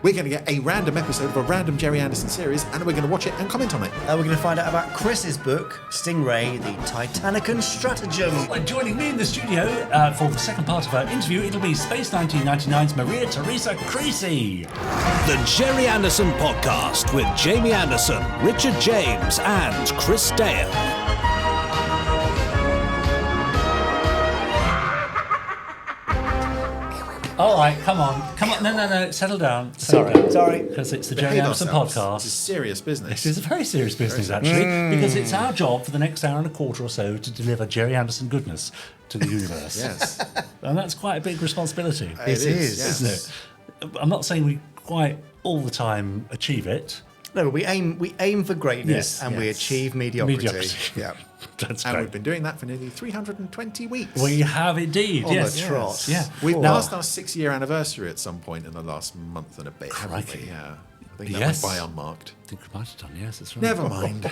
We're going to get a random episode of a random Gerry Anderson series, and we're going to watch it and comment on it. We're going to find out about Chris's book, Stingray, the Titanican Stratagem. And joining me in the studio for the second part of our interview, it'll be Space 1999's Maria Teresa Creasey. The Gerry Anderson Podcast with Jamie Anderson, Richard James, and Chris Dale. All right, come on. No, settle down. Sorry. Because it's the Gerry Behave Anderson ourselves. Podcast. This is serious business. This is a very serious business, actually, because it's our job for the next hour and a quarter or so to deliver Gerry Anderson goodness to the universe. Yes. And that's quite a big responsibility. It is, yes. Isn't it? I'm not saying we quite all the time achieve it. No, we aim for greatness and we achieve mediocrity. Yeah. That's And great. we've been doing that for nearly 320 weeks. We have indeed, On yes. the trot. Yeah. We've Now- passed our 6-year anniversary at some point in the last month and a bit, haven't Crikey. we? Yeah. I think that Yes. went by unmarked. I think we might have done, yes, that's right. Never mind.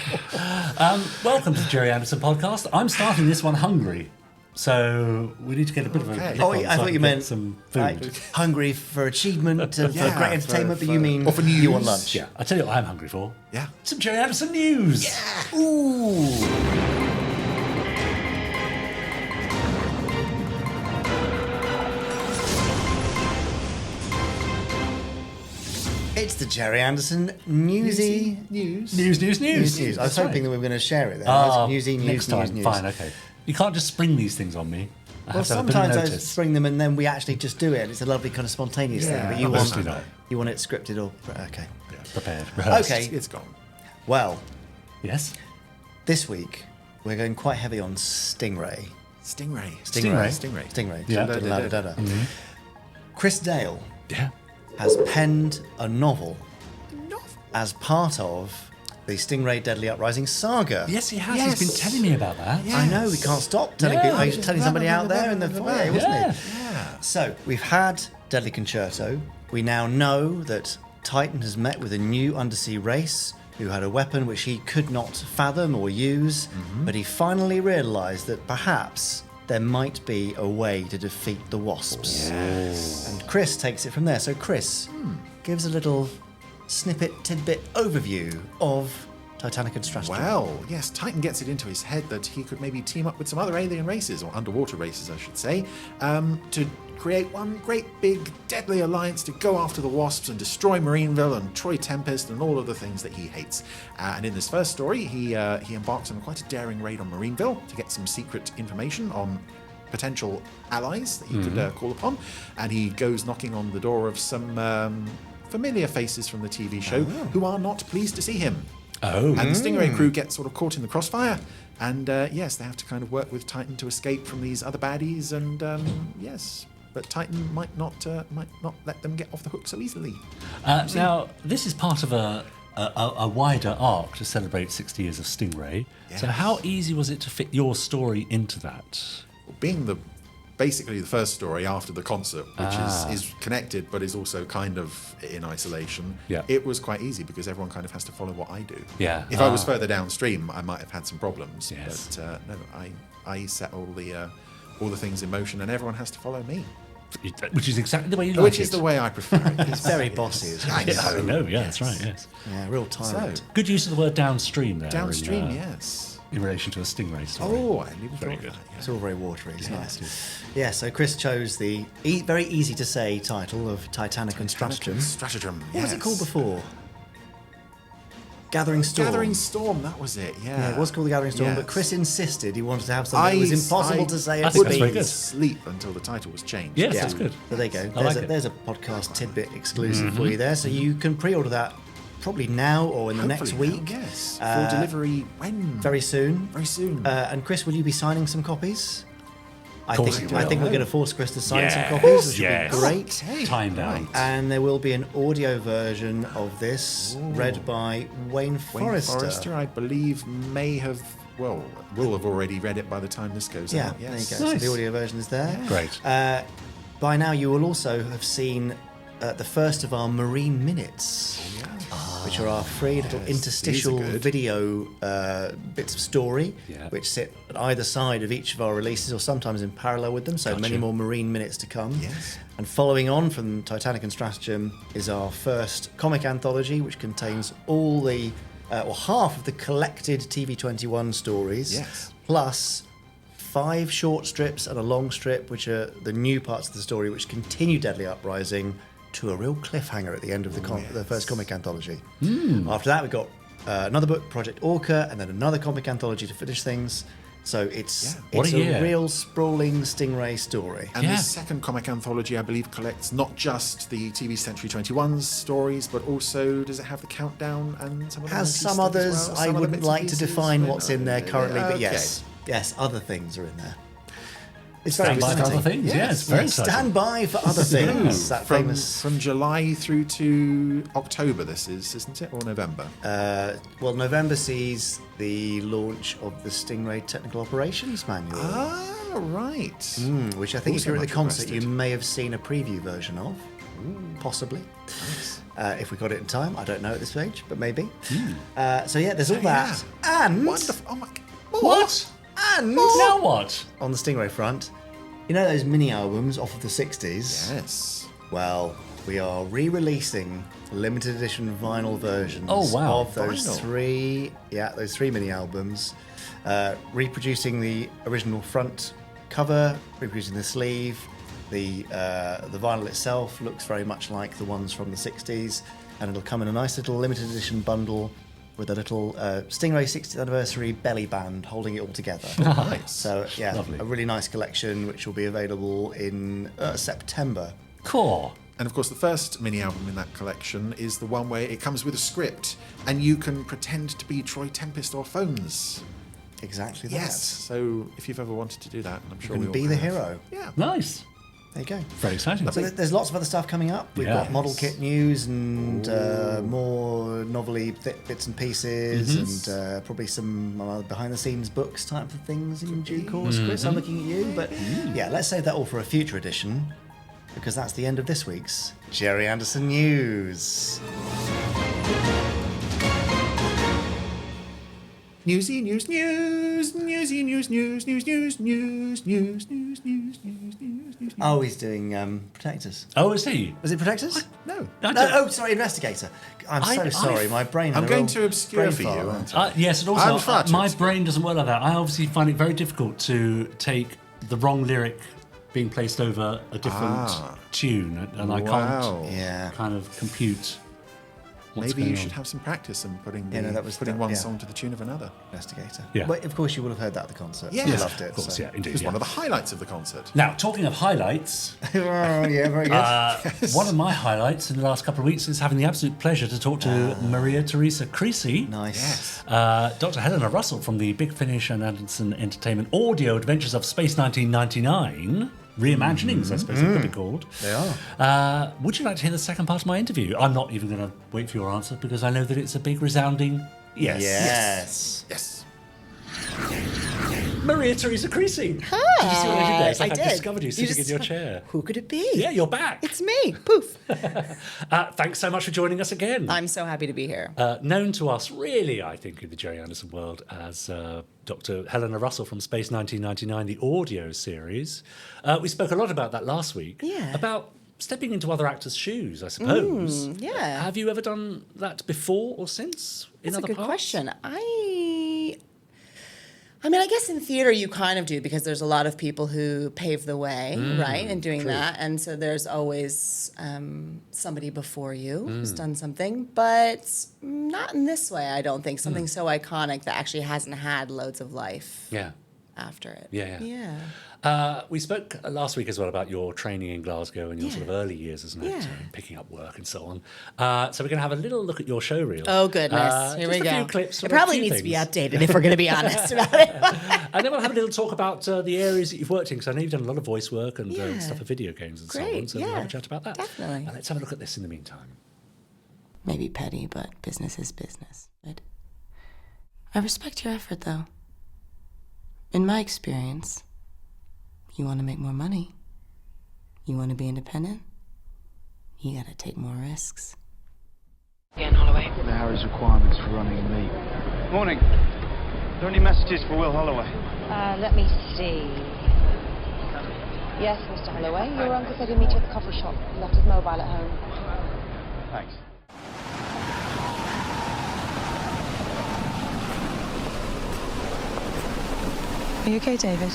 Welcome to the Gerry Anderson Podcast. I'm starting this one hungry, so we need to get a bit of a Okay. lick Oh, on I so thought can you get meant some like, food. hungry for achievement, for Yeah, great entertainment, for- but you mean or for you want news. lunch. Yeah, I tell you what I'm hungry for. Yeah. Some Gerry Anderson news. Yeah. Ooh. It's the Gerry Anderson newsy News. News. I was That's hoping right. that we were going to share it there. Ah, Newsy next time. news. Fine, okay. You can't just spring these things on me. I Well, have to have a bit of sometimes I notice. spring them and then we actually just do it. It's a lovely kind of spontaneous thing. Yeah, But you obviously want not. you want it scripted or okay. Prepared. Rehearsed. Okay. It's gone. Well, Yes. this week we're going quite heavy on Stingray. Stingray. Stingray. Yeah. Da-da-da-da-da. Chris Dale Yeah. has penned a novel as part of the Stingray Deadly Uprising saga. Yes, he has. Yes. He's been telling me about that. Yeah. I know, we can't stop telling Yeah. people. He was telling somebody out there in the foyer, wasn't Yeah. he? Yeah. So, we've had Deadly Concerto. We now know that Titan has met with a new undersea race who had a weapon which he could not fathom or use, but he finally realised that perhaps there might be a way to defeat the Wasps. And Chris takes it from there. So, Chris, gives a little tidbit overview of Titanican Stratagem. Well, yes, Titan gets it into his head that he could maybe team up with some other alien races, or underwater races, I should say, to create one great big deadly alliance to go after the Wasps and destroy Marineville and Troy Tempest and all of the things that he hates. And in this first story, he embarks on quite a daring raid on Marineville to get some secret information on potential allies that he could call upon. And he goes knocking on the door of some familiar faces from the TV show who are not pleased to see him. Oh. And the Stingray crew get sort of caught in the crossfire. And yes, they have to kind of work with Titan to escape from these other baddies. And yes, but Titan might not let them get off the hook so easily. Now, this is part of a wider arc to celebrate 60 years of Stingray. So Yes. how easy was it to fit your story into that? Being basically the first story after the concert, which is connected but is also kind of in isolation, Yeah. it was quite easy because everyone kind of has to follow what I do. Yeah. If I was further downstream, I might have had some problems. Yes. But no, I set all the things in motion, and everyone has to follow me. Which is exactly the way you like Which it. is the way I prefer it. It's very bossy, isn't I it? know. I know, yeah, that's right, yes. Yeah, real tyrant. So, Good use of the word downstream there. downstream, in, yes. In relation to a Stingray story. Oh, I hadn't even Very thought good. of that. Yeah. It's all very watery. It's nice. Yeah, so Chris chose the very easy to say title of Titanican Stratagem. Stratagem. What was it yes. called before? Gathering Storm. Gathering Storm, that was it, yeah. Yeah, it was called the Gathering Storm, but Yes. Chris insisted he wanted to have something that was impossible to say I at think that's very speed. good. Sleep until the title was changed. Yes, Yeah. that's good. So there you go. I like it. There's a podcast tidbit exclusive for you there. So you can pre-order that probably now or in the next Hopefully now, week. yes. For delivery when? Very soon. Very soon. And Chris, will you be signing some copies? I course think he will. we're going to force Chris to sign some Yes, copies, which yes. will be great. Okay, Time down. right. And there will be an audio version of this read by Wayne Wayne Forrester. Forrester, I believe, will have already read it by the time this goes Yeah, out. Yes. there you go. Nice. So the audio version is there. Great. By now, you will also have seen the first of our Marine Minutes. which are our free little Yes, interstitial these are good. video bits of story, Yeah. which sit at either side of each of our releases, or sometimes in parallel with them. So Gotcha. many more marine minutes to come. Yes. And following on from Titanic and Stratagem is our first comic anthology, which contains all the, half of the collected TV21 stories, Yes. plus 5 short strips and a long strip, which are the new parts of the story, which continue Deadly Uprising to a real cliffhanger at the end of the first comic anthology. After that, we've got another book, Project Orca, and then another comic anthology to finish things. So it's What a year. real sprawling Stingray story. And the second comic anthology, I believe, collects not just the TV Century 21's stories, but also, does it have the countdown and some of the Has 90s some stuff as others. well? I Some other wouldn't bits and like to pieces? define what's in there currently, but Okay. yes, other things are in there. It's very Stand by for exciting. other things. Yeah, it's very exciting. Stand by for other things. That From, famous. from July through to October, this is, isn't it? Or November? Well, November sees the launch of the Stingray Technical Operations Manual, Right. which I think if Also you're at the much concert, you requested. may have seen a preview version of, possibly. If we got it in time, I don't know at this stage, but maybe. So yeah, there's all that, and Wonderful. Oh my God. What? and Now what? on the Stingray front, you know those mini albums off of the 60s? Yes. Well, we are re-releasing limited edition vinyl versions Oh, wow. of those Vinyl. three mini albums, reproducing the original front cover, reproducing the sleeve. The vinyl itself looks very much like the ones from the 60s, and it'll come in a nice little limited edition bundle with a little Stingray 60th anniversary belly band holding it all together. Nice. So yeah, Lovely. a really nice collection which will be available in September. Cool. And of course, the first mini album in that collection is the one where it comes with a script, and you can pretend to be Troy Tempest or Phones. Exactly that. Yes. So if you've ever wanted to do that, and I'm sure You we can all be the have. hero. Yeah. Nice. There you go. Very exciting. So there's lots of other stuff coming up. We've got Yes. model kit news and more novelty bits and pieces, and probably some behind-the-scenes books type of things in due course. Chris, I'm looking at you, but yeah, let's save that all for a future edition, because that's the end of this week's Gerry Anderson News. Newsy news, news, newsy news, news, news, news, news, news, news, news, news, news. Oh, he's doing Protectors. Oh, is he? Was it Protectors? No. I No, don't- oh, sorry, Investigator. I'm so sorry, my brain. had I'm a going real to obscure brain for you, fart. aren't I? Yes, and I'm also far too my obscure. brain doesn't work like that. I obviously find it very difficult to take the wrong lyric being placed over a different tune, and I Wow. can't Yeah. kind of compute what's Maybe going you should on. have some practice and putting Yeah, no, that was one yeah. song to the tune of another. Investigator. Yeah. But of course, you will have heard that at the concert. Yeah. You Yes, loved it. Of course, so. yeah, It indeed. was Yeah. one of the highlights of the concert. Now, talking of highlights, Oh, yeah, very good. one of my highlights in the last couple of weeks is having the absolute pleasure to talk to Maria Teresa Creasey. Nice. Yes. Dr. Helena Russell from the Big Finish and Anderson Entertainment Audio Adventures of Space 1999. Reimaginings, I suppose it could be called. They are. Would you like to hear the second part of my interview? I'm not even going to wait for your answer because I know that it's a big resounding yes. Yes. Yes. Maria Teresa Creasey. Hi. Did you see what I did there? It's like I I did. discovered you You sitting in just- your chair. Who could it be? Yeah, you're back. It's me. Poof. Thanks so much for joining us again. I'm so happy to be here. Known to us, really, I think, in the Gerry Anderson world as Dr. Helena Russell from Space 1999, the audio series. We spoke a lot about that last week. Yeah. About stepping into other actors' shoes, I suppose. yeah. Have you ever done that before or since? In That's a other good parts? question. I mean, I guess in theater you kind of do because there's a lot of people who pave the way, right, in doing that. And so there's always somebody before you who's done something, but not in this way, I don't think. Something so iconic that actually hasn't had loads of life Yeah. after it. Yeah. Yeah. We spoke last week as well about your training in Glasgow and your sort of early years as an actor Yeah. and picking up work and so on. So we're going to have a little look at your show reel. Oh, goodness. Here just we a go. few clips It from a probably few needs to be things. updated if we're going to be honest about it. And then we'll have a little talk about the areas that you've worked in, because I know you've done a lot of voice work and Yeah. stuff for video games and so on. Great, So we'll have a yeah, chat about that. definitely. And let's have a look at this in the meantime. Maybe petty, but business is business. I respect your effort, though. In my experience, you want to make more money. You want to be independent. You got to take more risks. Ian Holloway. his requirements for running a meet. Morning. Are there any messages for Will Holloway? Let me see. Yes, Mr. Holloway. Your uncle said he'd meet you at the coffee shop. He left his mobile at home. Thanks. Are you okay, David?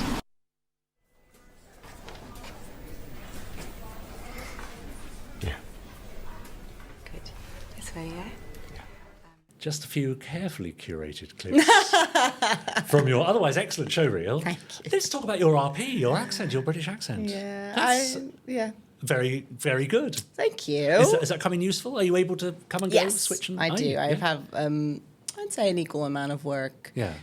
Yeah. Good. This way, yeah? Just a few carefully curated clips from your otherwise excellent showreel. Thank you. Let's talk about your RP, your accent, your British accent. That's Yeah. very, very good. Thank you. Is that coming useful? Are you able to come and go, Yes, switch and... I are do. you? I Yeah. have, I'd say, an equal amount of work. Yeah.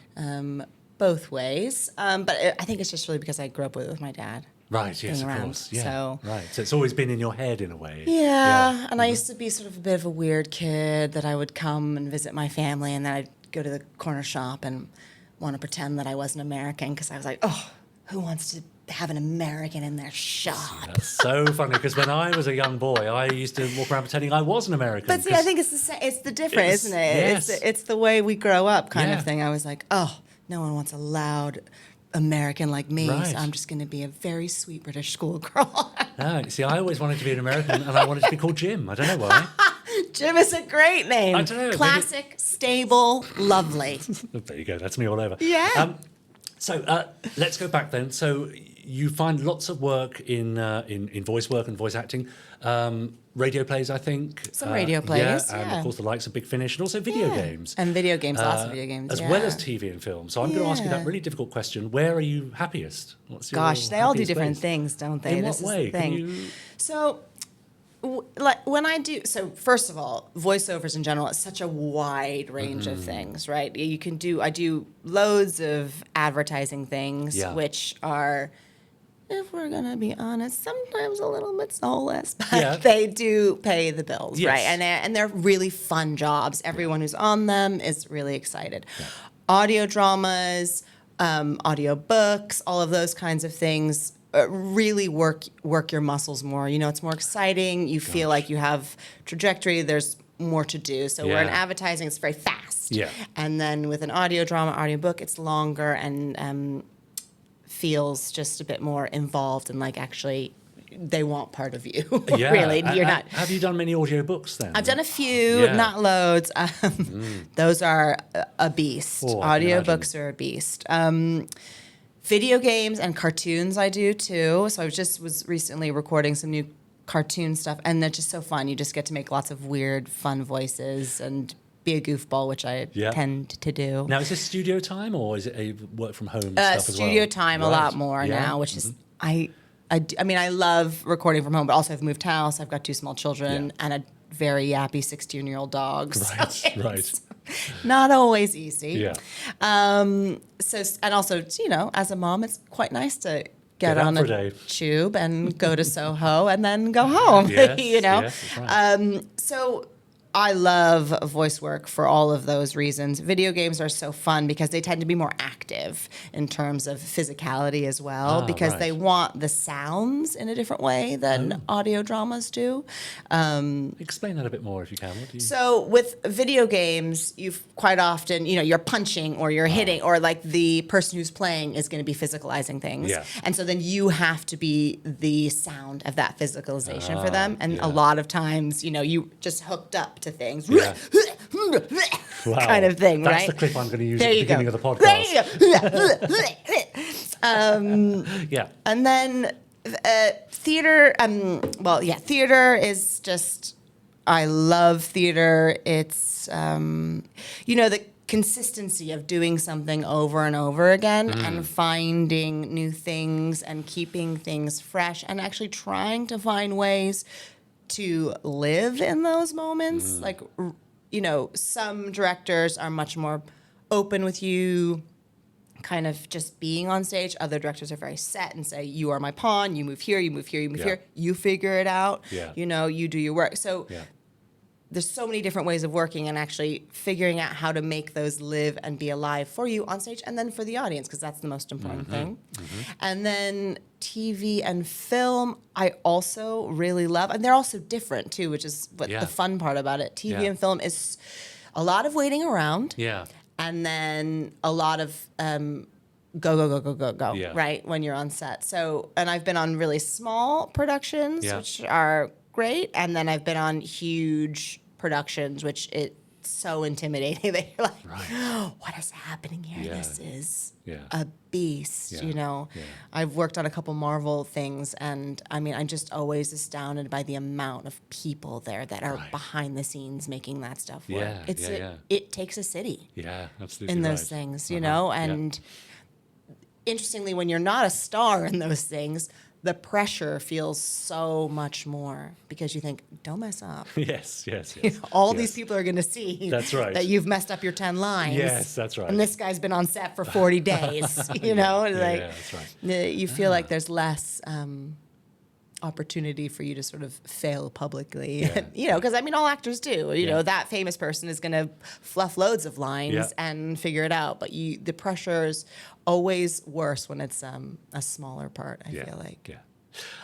Both ways. But I think it's just really because I grew up with my dad. Right, yes, being of around, course. Yeah. so- Right. So it's always been in your head in a way. Yeah, and I used to be sort of a bit of a weird kid that I would come and visit my family, and then I'd go to the corner shop and want to pretend that I wasn't American because I was like, oh, who wants to have an American in their shop? That's so funny because when I was a young boy, I used to walk around pretending I was an American. But see, I think it's the difference, isn't it? Yes. It's the way we grow up kind Yeah. of thing. I was like, oh, no one wants a loud American like me, Right. so I'm just going to be a very sweet British schoolgirl. No, see, I always wanted to be an American and I wanted to be called Jim. I don't know why. Jim is a great name. I don't know, maybe- Classic, stable, lovely. There you go. That's me all over. Yeah. So let's go back then. So you find lots of work in voice work and voice acting. Radio plays, I think. Some radio plays, and yeah. of course the likes of Big Finish and also video Yeah. games. And video games, lots of video games. As yeah. well as TV and film. So I'm going to ask you that Yeah. really difficult question. Where are you happiest? What's your Gosh, they all do happiest different place? things, don't they? In This what is way? the Can thing. you... So, like when I do, so first of all, voiceovers in general is such a wide range Mm-hmm. of things, right? You can do, I do loads of advertising things, Yeah. which are, if we're gonna be honest, sometimes a little bit soulless, but Yeah. they do pay the bills, Yes. right? And they're really fun jobs. Everyone who's on them is really excited. Audio dramas, audio books, all of those kinds of things really work your muscles more. You know, it's more exciting. You feel like you have trajectory. There's more to do. So where in Yeah. advertising, it's very fast. Yeah. And then with an audio drama, audio book, it's longer and feels just a bit more involved and like actually they want part of you. Yeah. Really, you're not. Have you done many audio books then? I've done a few, Yeah. not loads. Those are a beast. Oh, I can Audio imagine. books are a beast. Video games and cartoons I do too. So I was recently recording some new cartoon stuff, and that's just so fun. You just get to make lots of weird, fun voices and be a goofball, which I Yeah. tend to do. Now, is this studio time or is it a work from home stuff as well? Studio time a Right. lot more Yeah. now, which is I mean I love recording from home, but also I've moved house. I've got 2 small children Yeah. and a very yappy 16-year-old dog. so Right, right. it's not always easy. Yeah. So and also, you know, as a mom, it's quite nice to get out on for a a day. tube and go to Soho and then go home. Yes, you know. yes, that's right. So I love voice work for all of those reasons. Video games are so fun because they tend to be more active in terms of physicality as well, because they right. want the sounds in a different way than audio dramas do. Explain that a bit more if you can. What do you... So with video games, you've quite often, you know, you're punching or you're hitting, or like the person who's playing is going to be physicalizing things. Yeah. And so then you have to be the sound of that physicalization for them. And yeah. a lot of times, you know, you just hooked up to things. Yeah. Wow. Kind of thing, That's right? the clip I'm going to use There at the you go. beginning of the podcast. There you go. Yeah. And then theater, theater is just, I love theater. It's, you know, the consistency of doing something over and over again and finding new things and keeping things fresh and actually trying to find ways to live in those moments. Like, you know, some directors are much more open with you kind of just being on stage. Other directors are very set and say, you are my pawn, you move here, you move here, you move Yeah. here, you figure it out, Yeah. you know, you do your work. So Yeah. there's so many different ways of working and actually figuring out how to make those live and be alive for you on stage and then for the audience, because that's the most important thing. And then TV and film, I also really love, and they're also different too, which is what Yeah. the fun part about it. TV Yeah. and film is a lot of waiting around. Yeah. And then a lot of go, Yeah. right, when you're on set. So, and I've been on really small productions, Yeah. which are great. And then I've been on huge productions, which it's so intimidating that you're like, what is happening here? Yeah. This is Yeah. a beast, Yeah. you know? Yeah. I've worked on a couple Marvel things, and I mean, I'm just always astounded by the amount of people there that are behind the scenes making that stuff work. Yeah, It takes a city Yeah, absolutely. in those right. things, you know? And interestingly, when you're not a star in those things, the pressure feels so much more because you think, don't mess up. Yes. All yes. these people are going to see That's right. that you've messed up your 10 lines. Yes, that's right. And this guy's been on set for 40 days, you know? Yeah, that's right. You feel like there's less opportunity for you to sort of fail publicly. Yeah. You know, because I mean, all actors do. You know, that famous person is going to fluff loads of lines Yeah. and figure it out. But the pressure is always worse when it's a smaller part, I feel like. Yeah.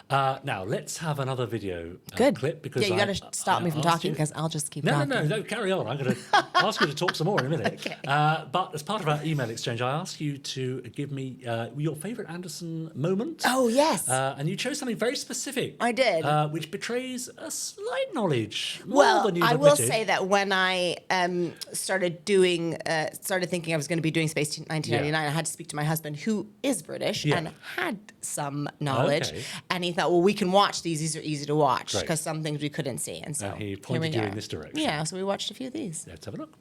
Now let's have another video Good. clip because you got to stop me from asked talking you- because I'll just keep No, talking. no, carry on. I'm going to ask you to talk some more in a minute. Okay. But as part of our email exchange, I asked you to give me your favourite Anderson moment. Oh, yes. And you chose something very specific. I did. Which betrays a slight knowledge. More Well, than you've I will admitted. say that when I started thinking I was going to be doing Space 1999, I had to speak to my husband, who is British and had some knowledge. Okay. And he thought, well, we can watch these. These are easy to watch Great. because some things we couldn't see. And so And he here pointed we you are. in this direction. Yeah, so we watched a few of these. Let's have a look.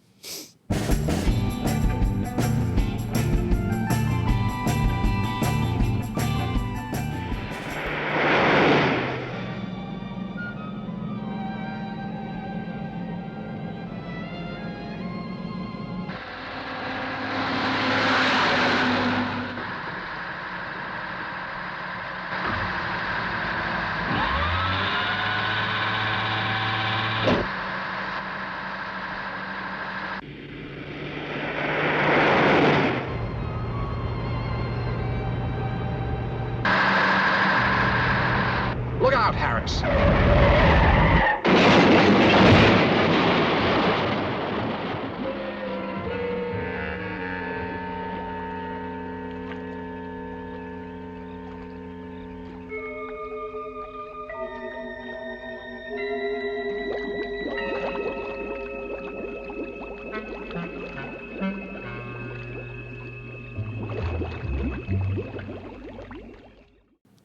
Look out, Harris.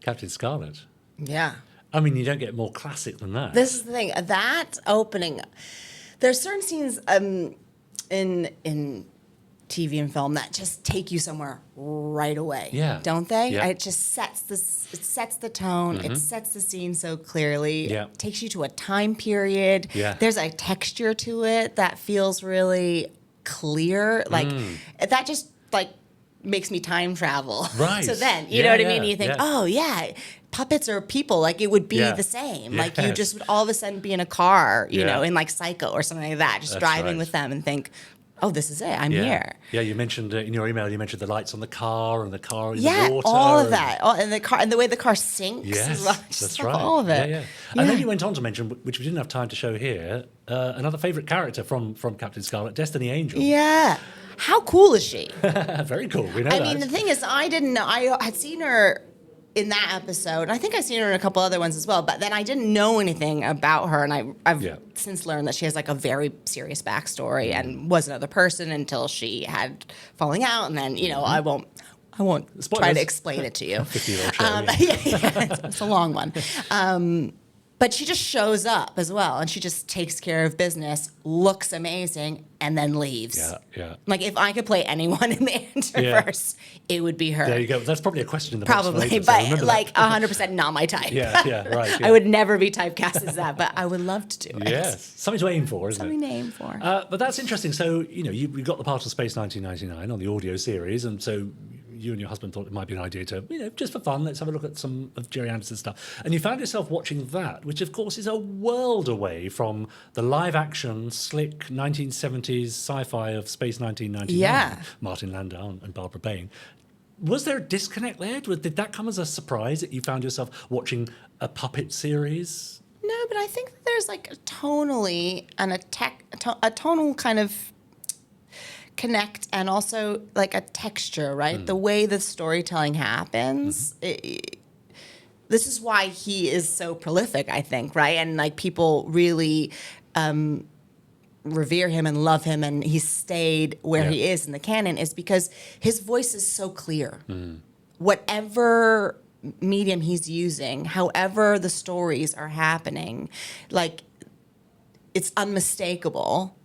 Captain Scarlet. Yeah. I mean, you don't get more classic than that. This is the thing. That opening, there's certain scenes in TV and film that just take you somewhere right away. Yeah. Don't they? Yeah. It just sets the tone. It sets the scene so clearly. Yeah. It takes you to a time period. Yeah. There's a texture to it that feels really clear. Like that just like makes me time travel. Right. So then, you Yeah, know what I yeah, mean? You think, yeah. oh yeah, puppets are people. Like it would be Yeah. the same. Like you Yes. just would all of a sudden be in a car, you Yeah. know, in like Psycho or something like that, just That's driving right. with them and think, oh, this is it. I'm Yeah. here. Yeah, you mentioned in your email, you mentioned the lights on the car and the car in Yeah, the water. all of and- that, and the car, and the way the car sinks. Yes, as well. Just that's right. All of it. Yeah. And then you went on to mention, which we didn't have time to show here, another favourite character from Captain Scarlet, Destiny Angel. Yeah. How cool is she? Very cool. We know I that. mean, the thing is, I didn't know. I had seen her in that episode. I think I've seen her in a couple other ones as well. But then I didn't know anything about her, and I've Yeah. since learned that she has like a very serious backstory and was another person until she had falling out, and then I won't try Spoilers. to explain it to you. 50-year-old show, yeah, it's a long one. But she just shows up as well, and she just takes care of business, looks amazing, and then leaves. Yeah. Like if I could play anyone in the Interverse, it would be her. There you go. That's probably a question in the box Probably, later, so but remember like that. 100% not my type. Yeah, right. Yeah. I would never be typecast as that, but I would love to do it. Yes, something to aim for, isn't Something it? to aim for. But that's interesting. So, you got the part of Space 1999 on the audio series, and so you and your husband thought it might be an idea to, just for fun, let's have a look at some of Gerry Anderson's stuff. And you found yourself watching that, which of course is a world away from the live-action, slick 1970s sci-fi of Space 1999. Yeah. Martin Landau and Barbara Bain. Was there a disconnect there? Did that come as a surprise that you found yourself watching a puppet series? No, but I think that there's like a tonally and a tonal kind of connect, and also like a texture, right? The way the storytelling happens. This is why he is so prolific, I think, right? And like people really revere him and love him, and he stayed where he is in the canon, is because his voice is so clear. Whatever medium he's using, however the stories are happening, like it's unmistakable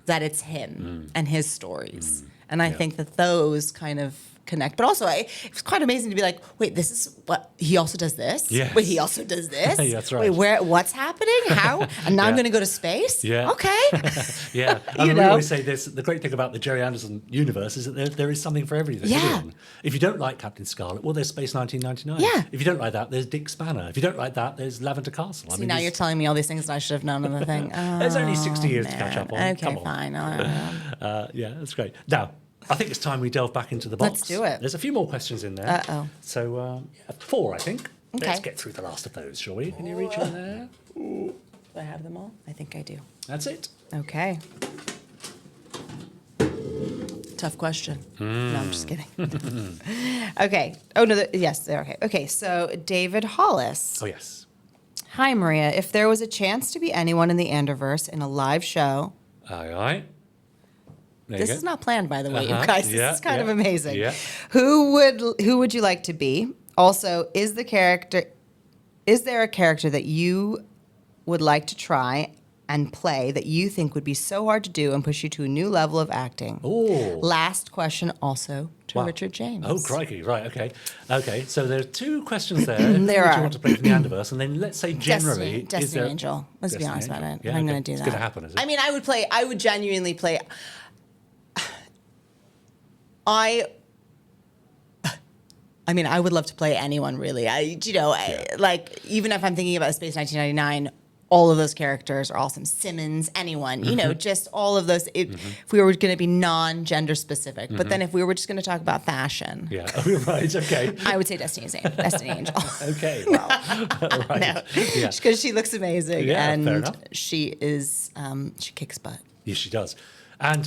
that it's him and his stories. And I think that those kind of connect. But also, it's quite amazing to be like, wait, this is what he also does this. Yes. Wait, he also does this. Yeah, that's right. Wait, what's happening? How? And now I'm going to go to space. Yeah. Okay. Yeah. I mean, we always say this. The great thing about the Gerry Anderson universe is that there is something for everything. Yeah. Isn't there? If you don't like Captain Scarlet, well, there's Space 1999. Yeah. If you don't like that, there's Dick Spanner. If you don't like that, there's Lavender Castle. See, now you're telling me all these things that I should have known on the thing. There's only 60 years to man. catch up on. Okay, Come on. fine. Yeah, that's great. Now, I think it's time we delve back into the box. Let's do it. There's a few more questions in there. Uh-oh. So, 4, I think. Okay. Let's get through the last of those, shall we? Can you reach in there? Do I have them all? I think I do. That's it. Okay. Tough question. No, I'm just kidding. Okay. Oh, no. Yes, they're okay. Okay, so David Hollis. Oh, yes. Hi, Maria. If there was a chance to be anyone in the Anderverse in a live show... Aye. This is not planned, by the way, you guys. Yeah, This is kind of amazing. Yeah. Who would you like to be? Also, is there a character that you would like to try and play that you think would be so hard to do and push you to a new level of acting? Oh. Last question also to Richard James. Oh, crikey. Right, okay. So there are 2 questions there. There Who would you are. want to play from the Anderverse? And then let's say generally... Destiny Angel. Let's be honest about it. Yeah, I'm going to do it's that. going to happen, is it? I mean, I would genuinely play... I mean, I would love to play anyone, really. Like, even if I'm thinking about Space 1999, all of those characters are awesome. Simmons, anyone, just all of those. If we were going to be non-gender specific, but then if we were just going to talk about fashion, Yeah, right, okay. I would say Destiny Angel. Okay, wow. Right. No, Yeah. because she looks amazing, Yeah, fair and enough. she is, she kicks butt. Yes, she does. And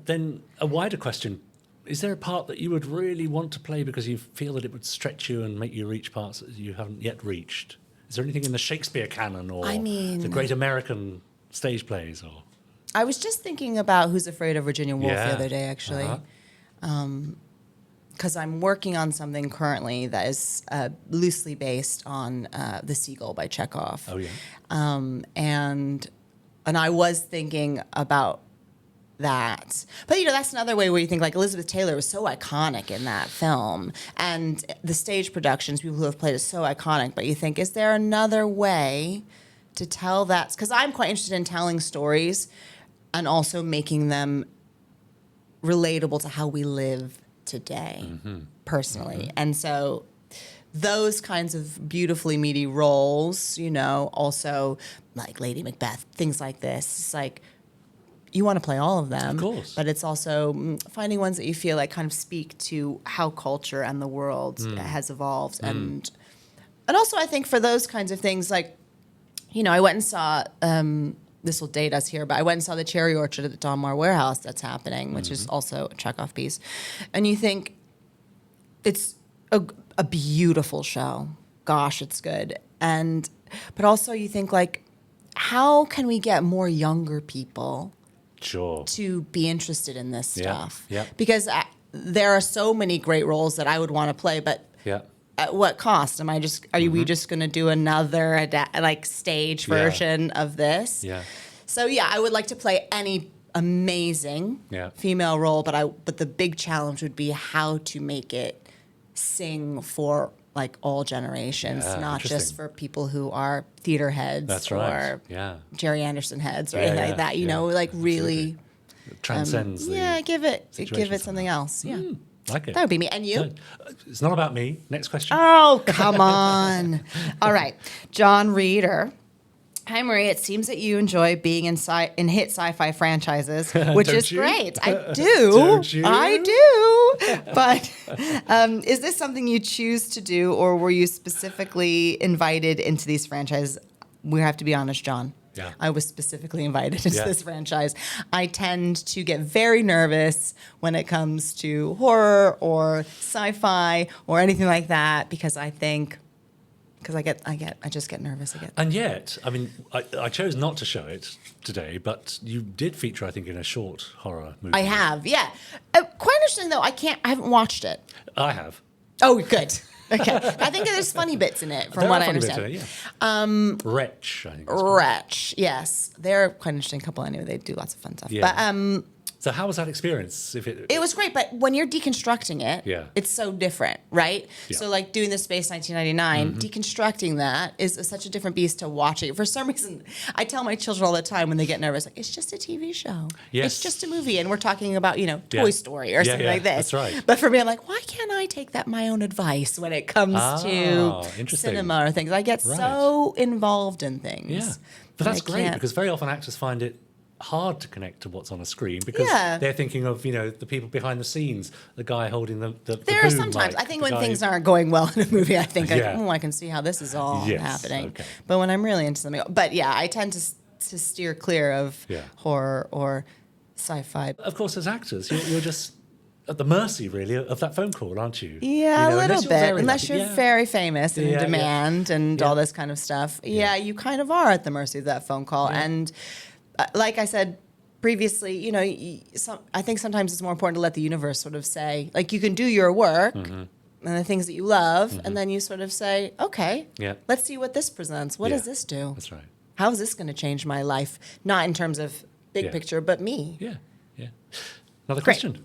then a wider question. Is there a part that you would really want to play because you feel that it would stretch you and make you reach parts that you haven't yet reached? Is there anything in the Shakespeare canon or the great American stage plays? Or I was just thinking about Who's Afraid of Virginia Woolf the other day, actually. Because I'm working on something currently that is loosely based on The Seagull by Chekhov. Oh, yeah. And I was thinking about that. But, that's another way where you think, like, Elizabeth Taylor was so iconic in that film. And the stage productions, people who have played it, so iconic. But you think, is there another way to tell that? Because I'm quite interested in telling stories and also making them relatable to how we live today, personally. And so those kinds of beautifully meaty roles, also like Lady Macbeth, things like this. It's like, you want to play all of them, of course, but it's also finding ones that you feel like kind of speak to how culture and the world has evolved, and also I think for those kinds of things, like, I went and saw. This will date us here, but I went and saw the Cherry Orchard at the Donmar Warehouse that's happening, which is also a Chekhov piece, and you think it's a beautiful show. Gosh, it's good, but also you think, like, how can we get more younger people? Sure. To be interested in this stuff. Yeah. Because there are so many great roles that I would want to play, but at what cost? Are we just going to do another stage version of this? Yeah. So I would like to play any amazing female role, but the big challenge would be how to make it sing for like all generations, not just for people who are theater heads. That's right. Or Gerry Anderson heads or anything like that. Like really it transcends. Give it something else. Yeah, like it. That would be me. And you? It's not about me. Next question. Oh, come on. All right, John Reeder. Hi, Marie. It seems that you enjoy being in hit sci-fi franchises, which is great. I do. Don't you? I do. But is this something you choose to do, or were you specifically invited into these franchises we have to be honest, John. Yeah. I was specifically invited into Yeah. this franchise. I tend to get very nervous when it comes to horror or sci-fi or anything like that because I just get nervous. And yet, I mean, I chose not to show it today, but you did feature, I think, in a short horror movie. I have, yeah. Quite interesting though. I haven't watched it. I have. Oh, good. Okay. I think there's funny bits in it, from There what are I funny bits understand. in it, yeah. Wretch, I think. it's called. Wretch, yes. They're quite an interesting couple anyway. They do lots of fun stuff. Yeah. But So how was that experience? it was great, but when you're deconstructing it, Yeah. it's so different, right? Yeah. So like doing the Space 1999, deconstructing that is such a different beast to watching. For some reason, I tell my children all the time when they get nervous, like, it's just a TV show. Yes. It's just a movie, and we're talking about, Yeah. Toy Story or Yeah, something yeah, like this. that's right. But for me, I'm like, why can't I take that my own advice when it comes to interesting. cinema or things? I get so involved in things. Yeah. But that's I great can't- because very often actors find it hard to connect to what's on a screen because Yeah. they're thinking of, the people behind the scenes, the guy holding the There are boom sometimes, mic, I think the when guy- things aren't going well in a movie, I think, Yeah. I can see how this is all Yes, happening. okay. But when I'm really into something, but yeah, I tend to steer clear of Yeah. horror or sci-fi. Of course, as actors, you're just at the mercy, really, of that phone call, aren't you? Yeah, a little unless you're bit. very Unless lucky. you're Yeah. very famous and in Yeah, yeah. demand and Yeah. all this kind of stuff. Yeah, you kind of are at the mercy of that phone call. Yeah. And like I said previously, I think sometimes it's more important to let the universe sort of say, like, you can do your work and the things that you love, and then you sort of say, okay, Yeah. let's see what this presents. What Yeah. does this do? That's right. How is this going to change my life? Not in terms of big Yeah. picture, but me. Yeah, yeah. Another Great. question.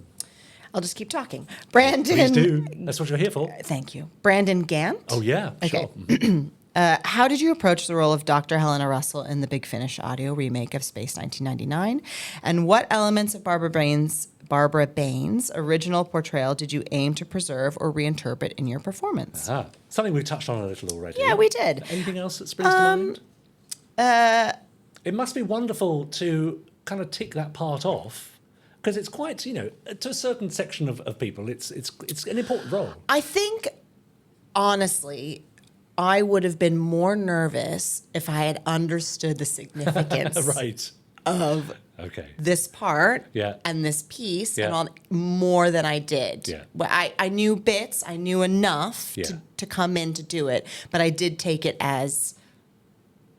I'll just keep talking. Brandon. Please do. That's what you're here for. Thank you. Brandon Gant. Oh, yeah, Okay. sure. How did you approach the role of Dr. Helena Russell in the Big Finish audio remake of Space 1999? And what elements of Barbara Bain's original portrayal did you aim to preserve or reinterpret in your performance? Something we touched on a little already. Yeah, we did. Anything else that springs to mind? It must be wonderful to kind of tick that part off because it's quite, to a certain section of people, it's an important role. I think, honestly, I would have been more nervous if I had understood the significance Right. of Okay. this part Yeah. and this piece Yeah. and all more than I did. Yeah. But I knew bits, I knew enough Yeah. to come in to do it, but I did take it as,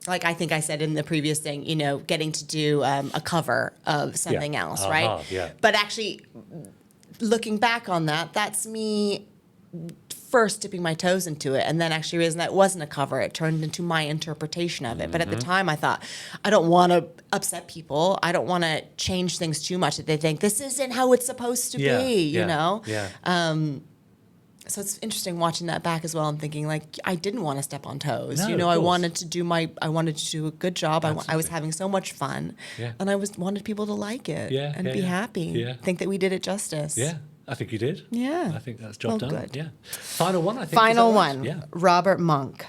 like I think I said in the previous thing, getting to do a cover of something else, Uh-huh, right? yeah. But actually, looking back on that, that's me first dipping my toes into it and then actually realizing that it wasn't a cover. It turned into my interpretation of it. But at the time I thought, I don't want to upset people. I don't want to change things too much that they think this isn't how it's supposed to be, you know? Yeah. So it's interesting watching that back as well and thinking like, I didn't want to step on toes. No, of I course. wanted to do a good job. I was Absolutely. having so much fun Yeah. and I wanted people to like it Yeah, and yeah, be yeah. happy. Yeah. Think that we did it justice. Yeah. I think you did. Yeah. I think that's job Well, done. good. Yeah. Final one, I think. Final is that right? one, Yeah. Robert Monk.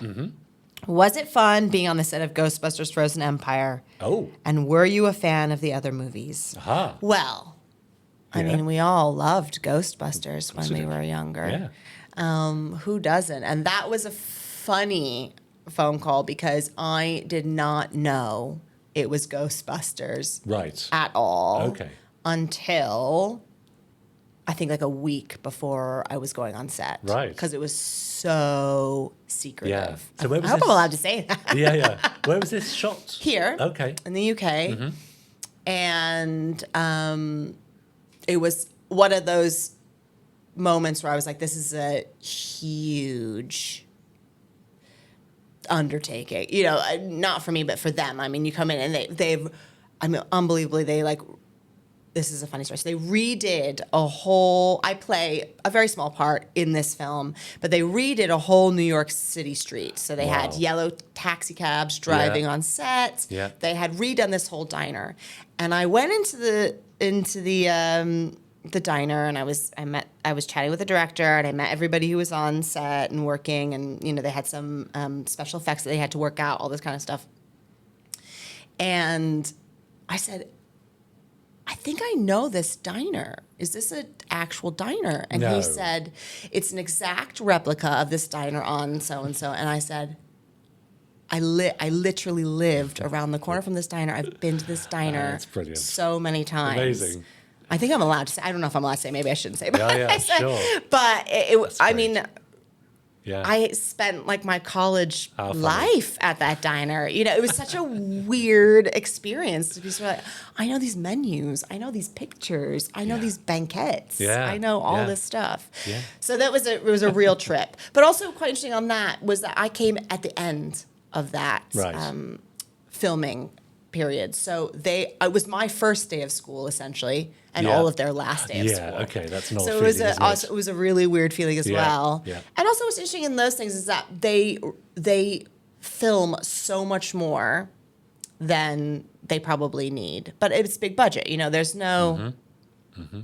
Was it fun being on the set of Ghostbusters Frozen Empire? Oh. And were you a fan of the other movies? Aha. Well, I Yeah. mean, we all loved Ghostbusters when we did. were younger. Yeah. Who doesn't? And that was a funny phone call because I did not know it was Ghostbusters Right. at all. Okay. Until I think like a week before I was going on set. Right. Because it was so secretive. Yeah. So where was I hope this? I'm allowed to say that. Yeah, yeah. Where was this shot? Here. Okay. In the UK. And it was one of those moments where I was like, this is a huge undertaking. Not for me, but for them. I mean, you come in and unbelievably, this is a funny story. So they redid I play a very small part in this film, but they redid a whole New York City street. So they had Wow. yellow taxi cabs driving Yeah. on set. Yeah. They had redone this whole diner. And I went into the diner and I was chatting with the director and I met everybody who was on set and working and they had some special effects that they had to work out, all this kind of stuff. And I said, I think I know this diner. Is this an actual diner? And No. he said, it's an exact replica of this diner on so-and-so. And I said, I literally lived around the corner from this diner. I've been to this diner That's brilliant. so many times. Amazing. I think I'm allowed to say. I don't know if I'm allowed to say. Maybe I shouldn't say. But Yeah, sure. But I mean, Yeah. I spent like my college How funny. life at that diner. You know, it was such a weird experience to be sort of like, I know these menus, I know these pictures, I know these banquets, Yeah. I know all Yeah. this stuff. Yeah. So it was a real trip. But also quite interesting on that was that I came at the end of that Right. filming period. So it was my first day of school essentially, and Yeah. all of their last day of school. Yeah, okay, that's an odd So feeling, isn't it was a really weird feeling as Yeah, well. yeah. And also what's interesting in those things is that they film so much more than they probably need. But it's big budget. You know, there's no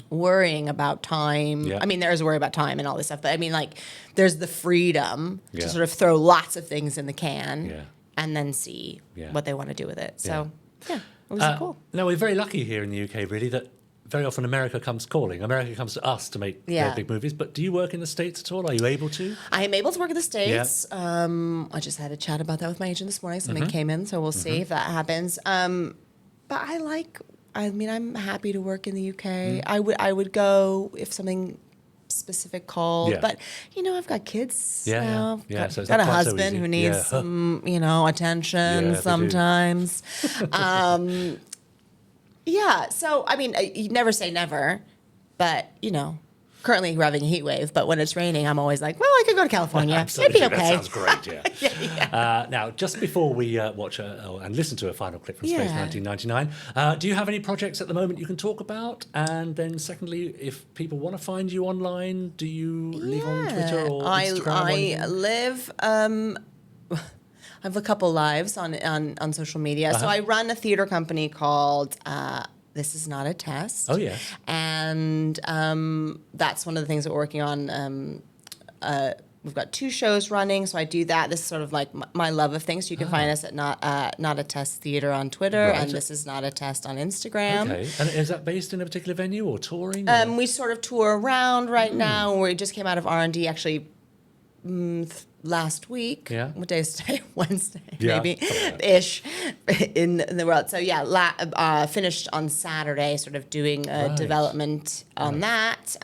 worrying about time. Yeah. I mean, there is a worry about time and all this stuff, but I mean, like, there's the freedom Yeah. to sort of throw lots of things in the can Yeah. and then see Yeah. what they want to do with it. So, yeah, it was cool. No, we're very lucky here in the UK, really, that very often America comes calling. America comes to us to make their Yeah. big movies. But do you work in the States at all? Are you able to? I am able to work in the States. I just had a chat about that with my agent this morning. Something came in, so we'll see if that happens. But I'm happy to work in the UK. I would go if something specific called. Yeah. But, you know, I've got kids Yeah, now. yeah. Got, So it's got not a quite so husband easy. who needs Yeah. some, attention Yeah, they do. sometimes. Yeah, so, I mean, you never say never, but, currently we're having a heat wave, but when it's raining, I'm always like, well, I could go to California. Absolutely, It'd be okay. that sounds great, yeah. Now, just before we watch and listen to a final clip from Space Yeah. 1999, do you have any projects at the moment you can talk about? And then secondly, if people want to find you online, do you live on Twitter or Instagram? or I anything? live. I have a couple lives on social media. So I run a theater company called This Is Not a Test. Oh, yeah. And that's one of the things that we're working on. We've got 2 shows running, so I do that. This is sort of like my love of things. So you can find us at Not a Test Theater on Twitter, Right. and This Is Not a Test on Instagram. Okay. And is that based in a particular venue or touring? or- We sort of tour around right now. We just came out of R&D actually last week. Yeah. What day is today? Wednesday, Yeah, maybe, something like that. ish, in the world. So yeah, finished on Saturday, sort of doing Right. development on that.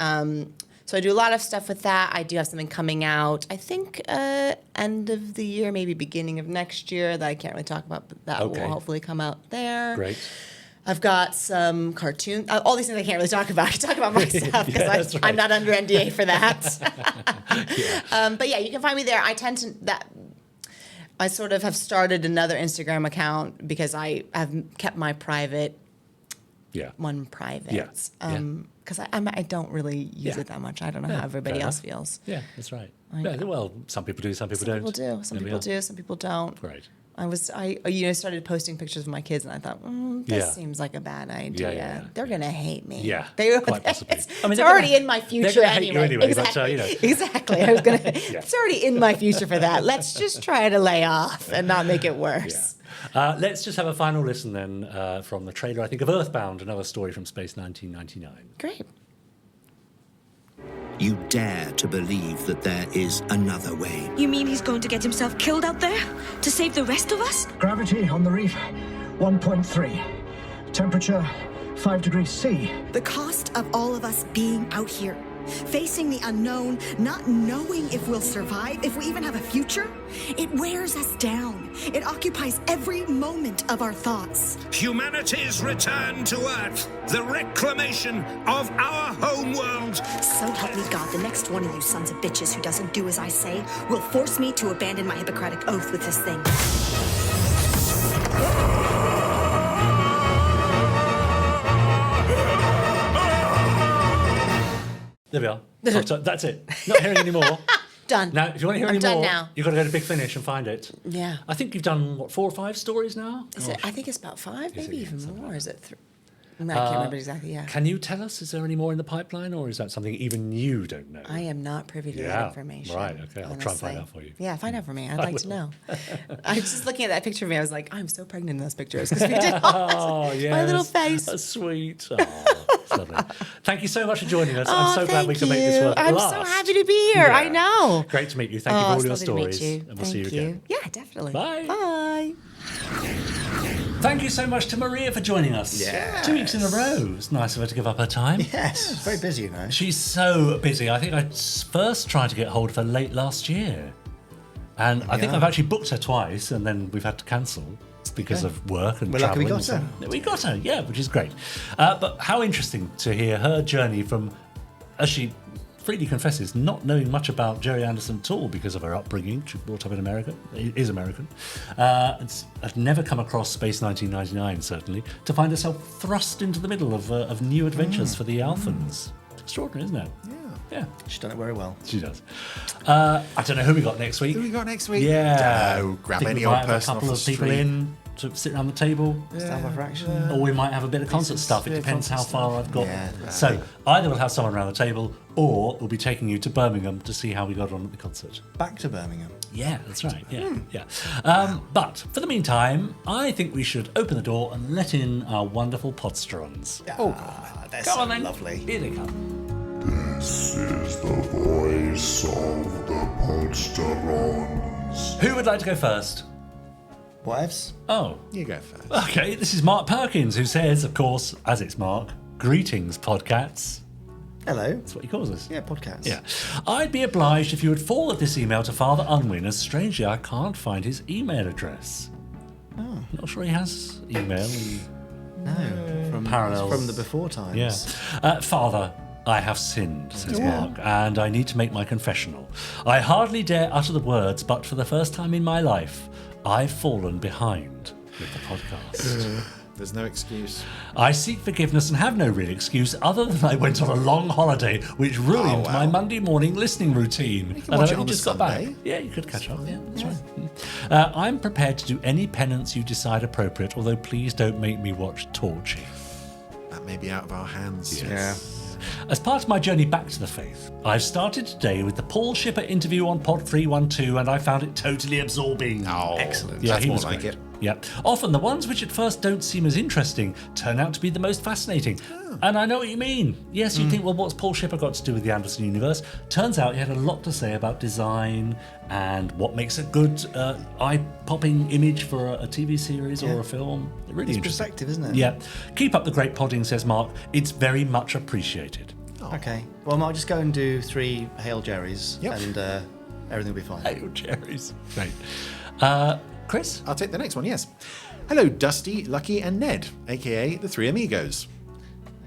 So I do a lot of stuff with that. I do have something coming out, I think, end of the year, maybe beginning of next year that I can't really talk about, but that Okay. will hopefully come out there. Great. I've got some cartoons. All these things I can't really talk about. I talk about my stuff because that's right. I'm not under NDA for that. But yeah, you can find me there. I tend to I sort of have started another Instagram account because I have kept my private Yeah. one private. Yeah. Because I don't really use Yeah. it that much. I don't know how everybody fair else enough. feels. Yeah, that's right. I Yeah, know. well, some people do, some people Some don't. people do. Some There we people are. do. Some people don't. Great. I started posting pictures of my kids, and I thought, this Yeah. seems like a bad idea. yeah. They're gonna hate me. Yeah, they, quite possibly. It's, I mean, it's they're already gonna- in my they're future gonna hate you anyway, but, exactly. Exactly. I was gonna. Yeah. It's already in my future for that. Let's just try to lay off and not make it worse. Yeah. Let's just have a final listen then from the trailer, I think, of Earthbound, another story from Space 1999. Great. You dare to believe that there is another way. You mean he's going to get himself killed out there to save the rest of us? Gravity on the reef, 1.3. Temperature, 5 degrees C. The cost of all of us being out here, facing the unknown, not knowing if we'll survive, if we even have a future, it wears us down. It occupies every moment of our thoughts. Humanity's return to Earth. The reclamation of our home world. So help me God, the next one of you sons of bitches who doesn't do as I say will force me to abandon my Hippocratic oath with this thing. There we are. So that's it. Not hearing any more. Done. Now, if you want to hear I'm any done more, now. you've got to go to Big Finish and find it. Yeah. I think you've done, 4 or 5 stories now? Is it, I think it's about 5, Is maybe it? even more. Is it 3? I can't remember exactly. Yeah. Can you tell us, is there any more in the pipeline, or is that something even you don't know? I am not privy to that information. Right, okay. I'll try and find honestly. out for you. Yeah, find out for me. I'd I like to will. know. I was just looking at that picture of me. I was like, I'm so pregnant in those pictures because we did all Oh, yes. my little face. That's sweet. Oh. Lovely. Thank you so much for joining us. I'm so glad we can make this work. I'm so happy to be here. I know. Great to meet you. Thank you for all your it's lovely to stories. meet you. And we'll see you again. Yeah, definitely. Bye. Bye. Thank you so much to Maria for joining us. Yes. 2 weeks in a row. It's nice of her to give up her time. Yes, very busy, you know. She's so busy. I think I first tried to get hold of her late last year. And I think I've actually booked her twice, and then we've had to cancel because of work and We're lucky travelling. we got her. We got her, yeah, which is great. But how interesting to hear her journey from, as she freely confesses, not knowing much about Gerry Anderson at all because of her upbringing. She was brought up in America, is American. I'd never come across Space 1999, certainly, to find herself thrust into the middle of new adventures for the Alphans. It's extraordinary, isn't it? Yeah. She's done it very well. She does. I don't know who we got next week. Who we got next week? Yeah. No, grab Think any we old might have person a couple off of the people street. in to sit around the table. Stand for action. Or we might have a bit of concert stuff. It yeah, depends how concert far I've got. Yeah. So either we'll have someone around the table, or we'll be taking you to Birmingham to see how we got on at the concert. Back to Birmingham. Yeah, that's right. Yeah. But for the meantime, I think we should open the door and let in our wonderful Podsterons. They're Come so on then. lovely. Here they come. This is the voice of the Podsterons. Who would like to go first? Wives? Oh. You go first. Okay, this is Mark Perkins, who says, of course, as it's Mark, greetings, podcats. Hello. That's what he calls us. Yeah, podcasts. Yeah. I'd be obliged if you would forward this email to Father Unwin, as strangely I can't find his email address. Oh. Not sure he has email. No. From Parallels. From the before times. Yeah. Father, I have sinned, says Mark, and I need to make my confessional. I hardly dare utter the words, but for the first time in my life, I've fallen behind with the podcast. There's no excuse. I seek forgiveness and have no real excuse other than I went on a long holiday which ruined my Monday morning listening routine. You can watch it on just a got back. Sunday. Yeah, you could catch up. Yeah, that's right. I'm prepared to do any penance you decide appropriate, although please don't make me watch Torchy. That may be out of our hands. Yes. As part of my journey back to the faith, I've started today with the Paul Shipper interview on Pod 312, and I found it totally absorbing. Oh, excellent. Yeah, That's he more was like great. it. Yeah. Often the ones which at first don't seem as interesting turn out to be the most fascinating. And I know what you mean. Yes, you think, well, what's Paul Shipper got to do with the Anderson universe? Turns out he had a lot to say about design and what makes a good eye-popping image for a TV series or a film. Really It's interesting. perspective, isn't it? Yeah. Keep up the great podding, says Mark. It's very much appreciated. Okay. Well, I'll just go and do 3 Hail Jerrys, Yep. and everything will be fine. Hail Jerry's. Great. Chris? I'll take the next one, yes. Hello, Dusty, Lucky, and Ned, aka the Three Amigos.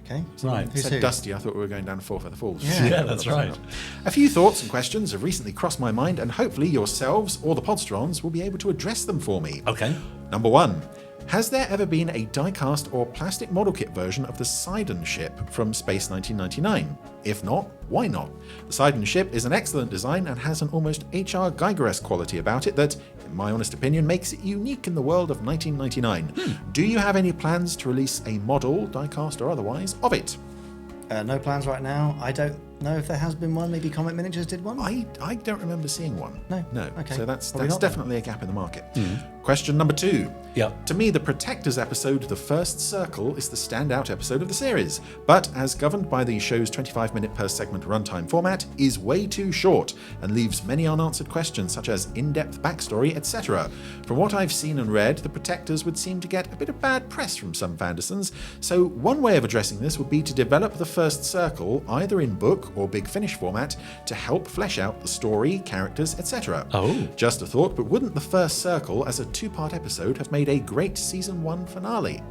Okay. Right. Who's Said who? Dusty, I thought we were going down to Four Feather Falls. Yeah, that's right. A few thoughts and questions have recently crossed my mind, and hopefully yourselves or the Podsterons will be able to address them for me. Okay. Number 1. Has there ever been a die-cast or plastic model kit version of the Sidon ship from Space 1999? If not, why not? The Sidon ship is an excellent design and has an almost H.R. Geiger-esque quality about it that, in my honest opinion, makes it unique in the world of 1999. Do you have any plans to release a model, die-cast or otherwise, of it? No plans right now. I don't know if there has been one. Maybe Comic Miniatures did one? I don't remember seeing one. No. No. Okay. So that's Probably not then. definitely a gap in the market. Question number 2. Yep. To me, the Protectors episode, The First Circle, is the standout episode of the series, but as governed by the show's 25-minute per segment runtime format, is way too short and leaves many unanswered questions such as in-depth backstory, etc. From what I've seen and read, the Protectors would seem to get a bit of bad press from some Fandersons, so one way of addressing this would be to develop The First Circle either in book or Big Finish format to help flesh out the story, characters, etc. Oh. Just a thought, but wouldn't The First Circle as a 2-part episode have made a great season 1 finale?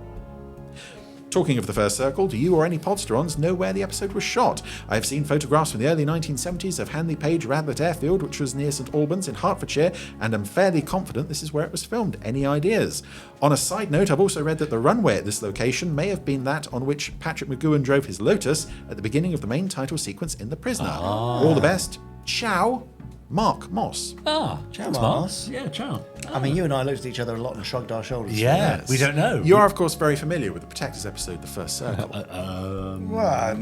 Talking of The First Circle, do you or any Podsterons know where the episode was shot? I have seen photographs from the early 1970s of Hanley Page Radlett Airfield, which was near St Albans in Hertfordshire, and am fairly confident this is where it was filmed. Any ideas? On a side note, I've also read that the runway at this location may have been that on which Patrick McGowan drove his Lotus at the beginning of the main title sequence in The Prisoner. All the best. Ciao. Mark Moss. Ciao, Thanks, Moss. Yeah, ciao. I mean, you and I looked at each other a lot and shrugged our shoulders. Yeah, Yes. we don't know. You are, of course, very familiar with the Protectors episode, The First Circle. Well,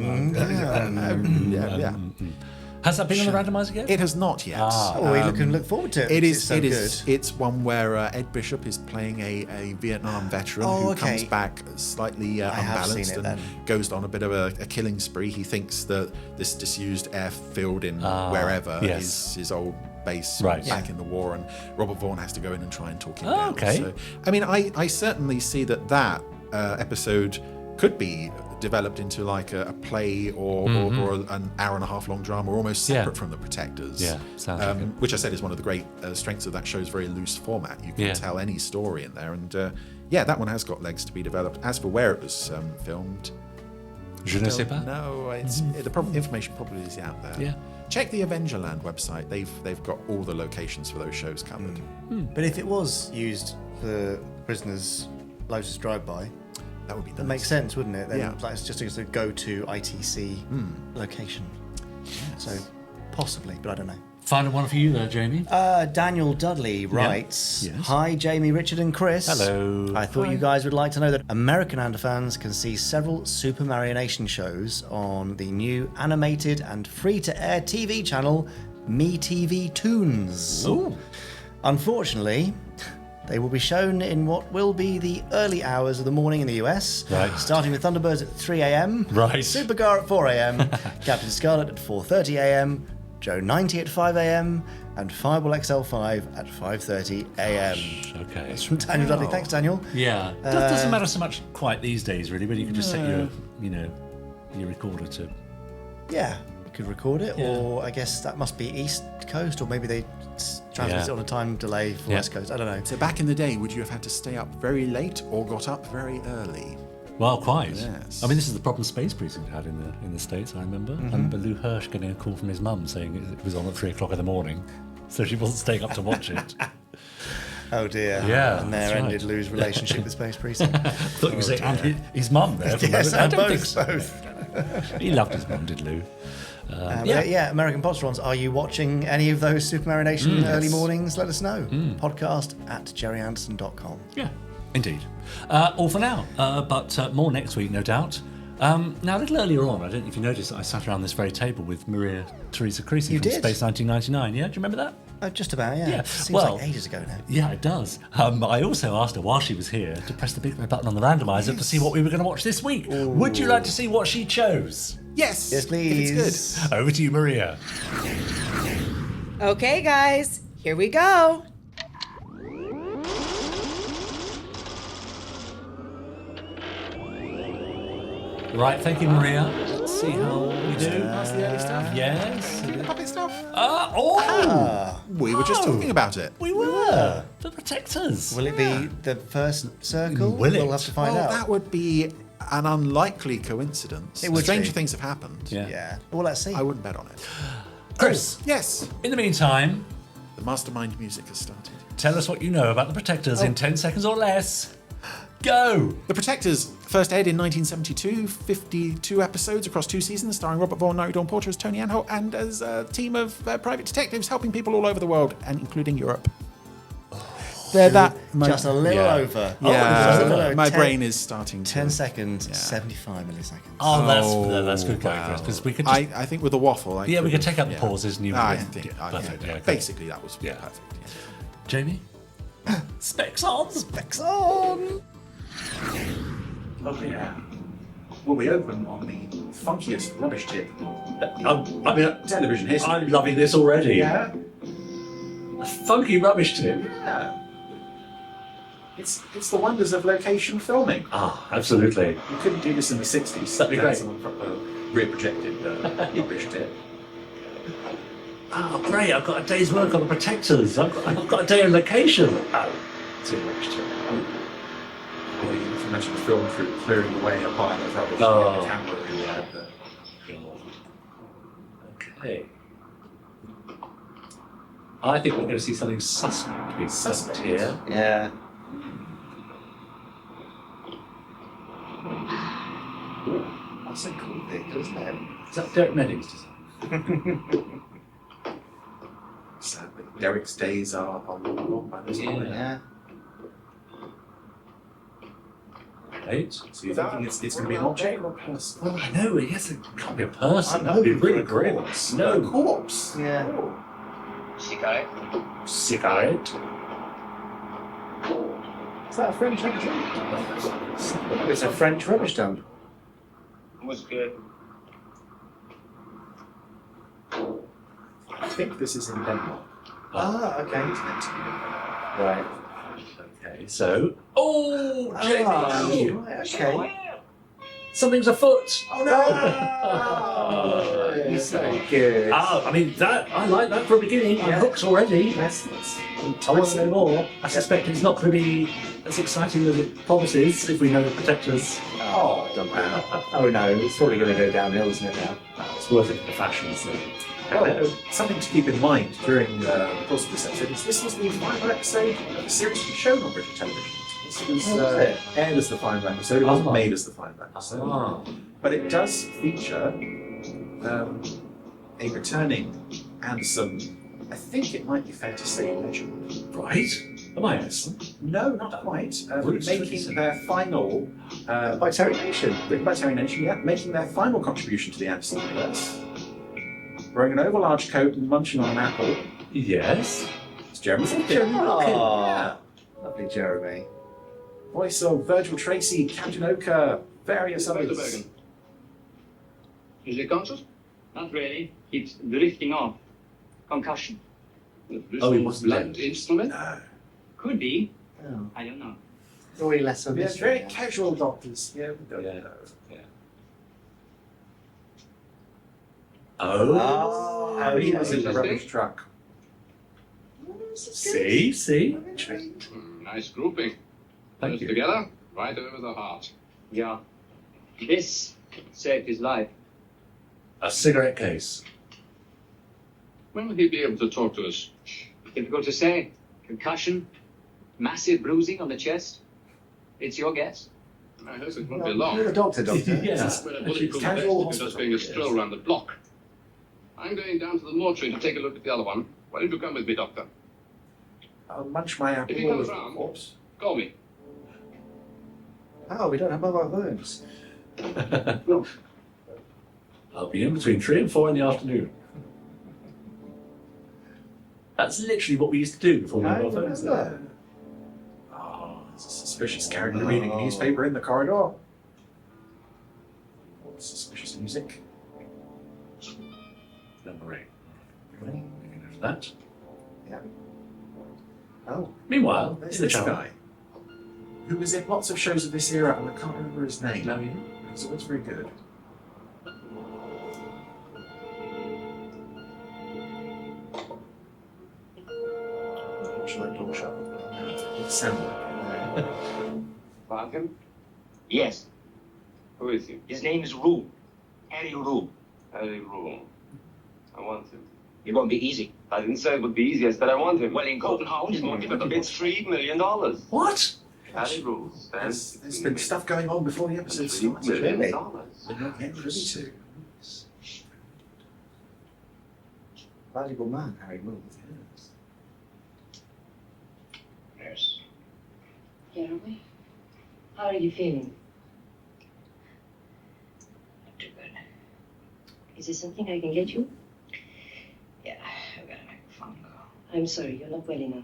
yeah. Has that been on the randomizer yet? It has not yet. We can look forward to it. It is. It's so It is. good. It's one where Ed Bishop is playing a Vietnam veteran who comes back slightly unbalanced and goes on a bit of a killing spree. He thinks that this disused airfield in wherever is his old base back in the war, and Robert Vaughn has to go in and try and talk him down. Okay. So, I mean, I certainly see that episode could be developed into like a play or an hour and a half long drama, almost separate from the Protectors. Yeah, sounds like it. Which I said is one of the great strengths of that show's very loose format. You can tell any story in there, and that one has got legs to be developed. As for where it was filmed, je ne sais pas. No, the information probably is out there. Yeah. Check the Avengerland website. They've got all the locations for those shows covered. But if it was used for Prisoners Lotus Drive-By, that would be nice. That makes sense, wouldn't it? Then it's just a go-to ITC location. Yes. So possibly, but I don't know. Final one for you there, Jamie. Daniel Dudley writes, Yes. Hi, Jamie, Richard and Chris. Hello. I thought you guys would like to know that American Anda fans can see several Super Marionation shows on the new animated and free-to-air TV channel, MeTV Toons. Ooh. Unfortunately, they will be shown in what will be the early hours of the morning in the US, starting with Thunderbirds at 3 a.m, Supercar at 4 a.m, Captain Scarlet at 4:30 a.m, Joe 90 at 5 a.m, and Fireball XL5 at 5:30 a.m. Okay. That's from Daniel Dudley. Thanks, Daniel. Yeah. Doesn't matter so much quite these days, really, but you can just set your recorder to. Yeah, you could record it, or I guess that must be East Coast, or maybe they transmit it on a time delay for West Coast. I don't know. So back in the day, would you have had to stay up very late or got up very early? Well, quite. Yes. I mean, this is the problem Space Precinct had in the States, I remember. I remember Lou Hirsch getting a call from his mum saying it was on at 3 o'clock in the morning, so she wasn't staying up to watch it. Oh dear. Yeah. And there ended Lou's relationship with Space Precinct. I thought you were saying and his mum there. Yes, I and don't both. think so. He loved his mum, did Lou. American Podsterons, are you watching any of those Super Marination early mornings? Let us know. Podcast at gerryanderson.com. Yeah, indeed. All for now, but more next week, no doubt. Now, a little earlier on, I don't know if you noticed that I sat around this very table with Maria Teresa Creasey from Space 1999. Yeah, do you remember that? Just about, yeah. Seems like ages ago now. Yeah, it does. I also asked her while she was here to press the big red button on the randomiser to see what we were going to watch this week. Ooh. Would you like to see what she chose? Yes. Yes, please. If it's good. Over to you, Maria. Okay, guys, here we go. Right, thank you, Maria. Let's see how we do. That's the early stuff. Yes. The puppet stuff. We were just talking about it. We were. The Protectors. Will it be the first circle? Will it? We'll have to find out. That would be an unlikely coincidence. It would Stranger be. things have happened. Yeah. Well, let's see. I wouldn't bet on it. Chris. Yes. In the meantime, the mastermind music has started. Tell us what you know about the Protectors in 10 seconds or less. Go! The Protectors first aired in 1972, 52 episodes across 2 seasons, starring Robert Vaughn, Nigel Dawn Porter as Tony Anholt, and as a team of private detectives helping people all over the world, and including Europe. They're just a little over. Yeah, my brain is starting to... 10 seconds, 75 milliseconds. Oh, that's good going, Chris. Because we could just, I think with the waffle... we could take out the pauses and you perfect. Basically, that was perfect. Yeah. Jamie? Specs on! Specs on! Lovely air. Well, we open on the funkiest rubbish tip. I mean, television history. I'm loving this already. Yeah. A funky rubbish tip. Yeah. It's the wonders of location filming. Ah, absolutely. You couldn't do this in the 60s. That'd be great. Someone rear projected rubbish tip. Oh, great, I've got a day's work on the Protectors. I've got a day on location. Oh, it's a rubbish tip. Or you can imagine the film crew clearing away a pile of rubbish. Oh. The camera in there. Okay. I think we're going to see something suspect here. Yeah. Ooh, that's a cool thing, isn't it? Is that Derek Medding's design? Sadly, Derek's days are long by this point. Yeah. Right. So you're thinking it's going to be an object or a person? Well, I know, yes, it can't be a person. I'm That'd be hoping really for a grim. corpse. A No. corpse? Yeah. Oh. Cigarette. Cigarette. Is that a French rubbish dump? It's a French rubbish dump. Was good. I think this is in Denmark. Ah, okay. It's meant to be in Denmark. Right. Okay, so. Oh, Jamie! Oh, right, okay. Something's afoot! Oh no! Oh, So good. I mean, I like that from the beginning. I'm hooked already. That's I want to know more. I suspect it's not going to be as exciting as it promises if we know the protectors. Oh, don't matter. Oh no, it's probably going to go downhill, isn't it now? It's worth it for the fashion, so. Well, something to keep in mind during the course of this episode is this was the final episode of the series to be shown on British television. This was aired as the final episode. It wasn't made as the final episode. But it does feature a returning and some, I think it might be fair to say, legend. Right? Am I Anderson? No, not quite. Bruce Making Dickinson. their final... By Terry Nation. Written by Terry Nation, yeah. Making their final contribution to the Anderson universe. Wearing an overlarge coat and munching on an apple. Yes. It's Jeremy. Oh, lovely Jeremy. Voice of Virgil Tracy, Captain Oka, various others. Is he conscious? Not really. He's drifting off. Concussion. Oh, he wasn't blunt dead. instrument? No. Could be. Oh. I don't know. Already less of Yeah, this. very casual doctors. Yeah, we don't know. Yeah. Oh. Oh, he was in the rubbish truck. See? Nice grouping. Thank you. Together, right over the heart. Yeah. This saved his life. A cigarette case. When will he be able to talk to us? Difficult to say. Concussion, massive bruising on the chest. It's your guess. I hope it won't be long. You're a doctor. Yeah. When a bulletproof Casual vest is just being a stroll around the block. I'm going down to the mortuary to take a look at the other one. Why don't you come with me, Doctor? I'll munch my apple If he all comes over the round, corpse. call me. Oh, we don't have mobile phones. I'll be in between 3 and 4 in the afternoon. That's literally what we used to do before we had our phones there. Oh, there's a suspicious character reading a newspaper in the corridor. Suspicious music. Number 8. Ready? We can have that. Yeah. Oh. Meanwhile, There's in the this channel. guy who was in lots of shows of this era, and I can't remember his name. No, yeah. He's always very good. Should I door shut? It sounded like Found him? Yes. Who is he? His name is Rue. Harry Rue. Harry Rule. I want him. It won't be easy. I didn't say it would be easy, I said I want him. Well, in Copenhagen, he's more difficult. It's $3 million. What? Harry Rule stands. there's been stuff going on before the episode $3 started. million. We're not yet privy to. Valuable man, Harry Moore. Yes. Jeremy, how are you feeling? Not too bad. Is there something I can get you? Yeah, I've got to make a phone call. I'm sorry, you're not well enough.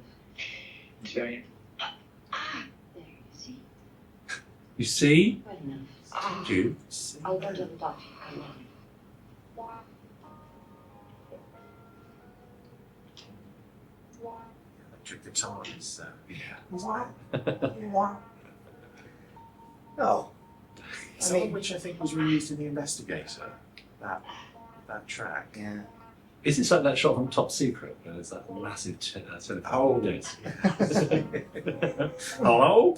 It's very... There, you see? You see? Well enough. Told you. I'll go to the doctor. Come on. Electric guitar is. Oh. Some of which I think was reused in The Investigator. That track. Yeah. Is this like that shot from Top Secret? Where there's that massive telephone? Oh. Yes. Hello?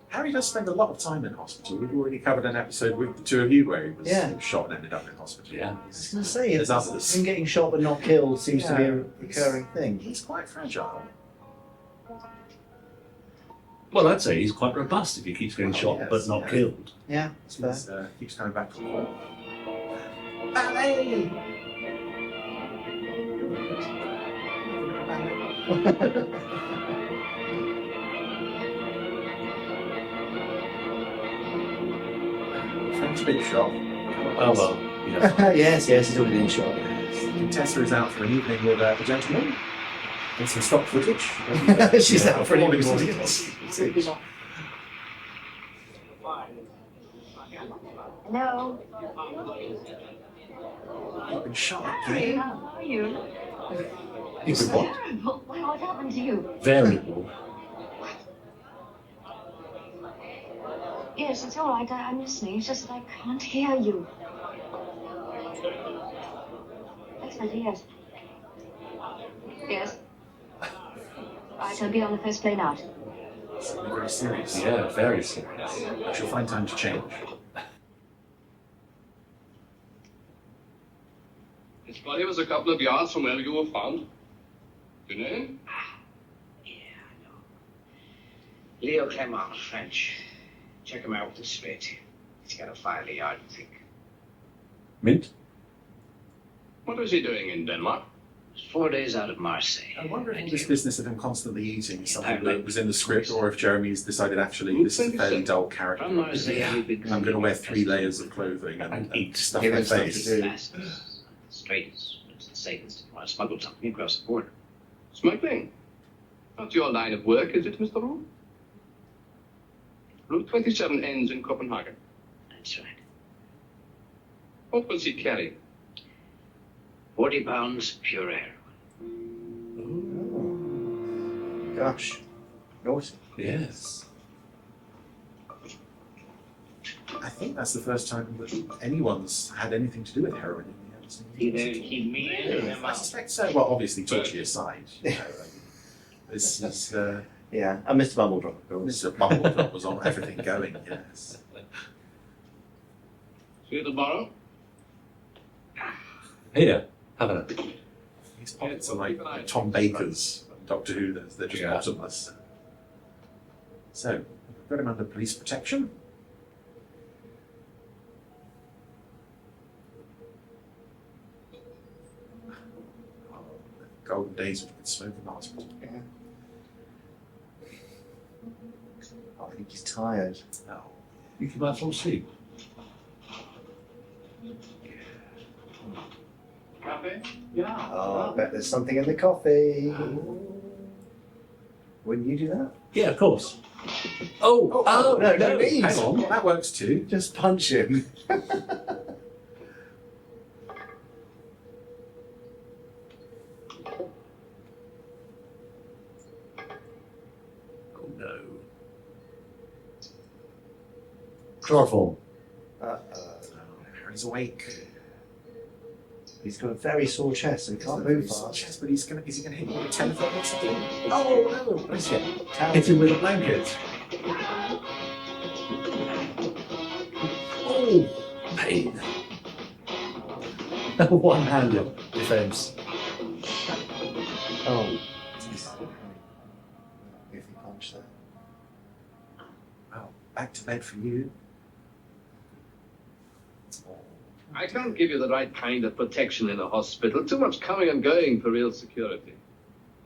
Harry does spend a lot of time in hospital. We've already covered an episode with the two of you where he was shot and ended up in hospital. Yeah. I was going to say, There's others. him getting shot but not killed seems to be a Yeah. recurring thing. He's quite fragile. Well, I'd say he's quite robust if he keeps getting shot yes, but not yeah. killed. Yeah, that's fair. He's, keeps coming back to the wall. Ballet! It's a bit shot. Oh, well. Yes, he's already in shot. Contessa is out for an evening with a gentleman. And some stock footage. She's out for an evening with Hello. You've been shot. Hey, how are you? You've been what? Terrible. What happened to you? Variable. Yes, it's all right. I'm listening. It's just that I can't hear you. That's better, yes. Yes. Right, I'll be on the first plane out. Something very serious. Yeah, very serious. I shall find time to change. His body was a couple of yards from where you were found. Do you know him? Leo Clement, French. Check him out with the spit. He's got a fiery yard, I think. Mint? What was he doing in Denmark? 4 days out of Marseille. I wonder if all this business of him constantly eating is something that was in the script, or if Jeremy's decided actually this is a fairly dull character. From Marseille, I'm going to wear 3 layers of clothing and eat stuff my face. Fastest, straightest, it's the safest. If you want to smuggle something across the border. Smuggling? Not your line of work, is it, Mr. Rowe? Route 27 ends in Copenhagen. That's right. What was he carrying? 40 pounds pure air. Gosh. Naughty. Yes. I think that's the first time that anyone's had anything to do with heroin in the Anderson. Either keep me in or them I out. suspect so. Well, obviously, Torchy aside. You know, this is... Yeah, and Mr. Bumbledrop, of course. Mr. Bumbledrop was on everything going, yes. See the borrow? Here, have a look. His pockets are like Tom Baker's Doctor Who, they're just bottomless. So, we've got him under police protection. Oh, the golden days would have been smoking in the hospital. Yeah. Oh, I think he's tired. Oh. You can fall asleep. Cafe? Yeah. Oh, I bet there's something in the coffee. Wouldn't you do that? Yeah, of course. Oh, no need. Hang on, that works too. Just punch him. Oh no. Chloroform. Harry's awake. He's got a very sore chest, so he can't move fast. Chest, but is he going to hit him with a 10-foot or something? Oh no! What's it? Hit him with a blanket. Oh, pain. One-handed defense. Oh. If he punched that. Well, back to bed for you. I can't give you the right kind of protection in a hospital. Too much coming and going for real security.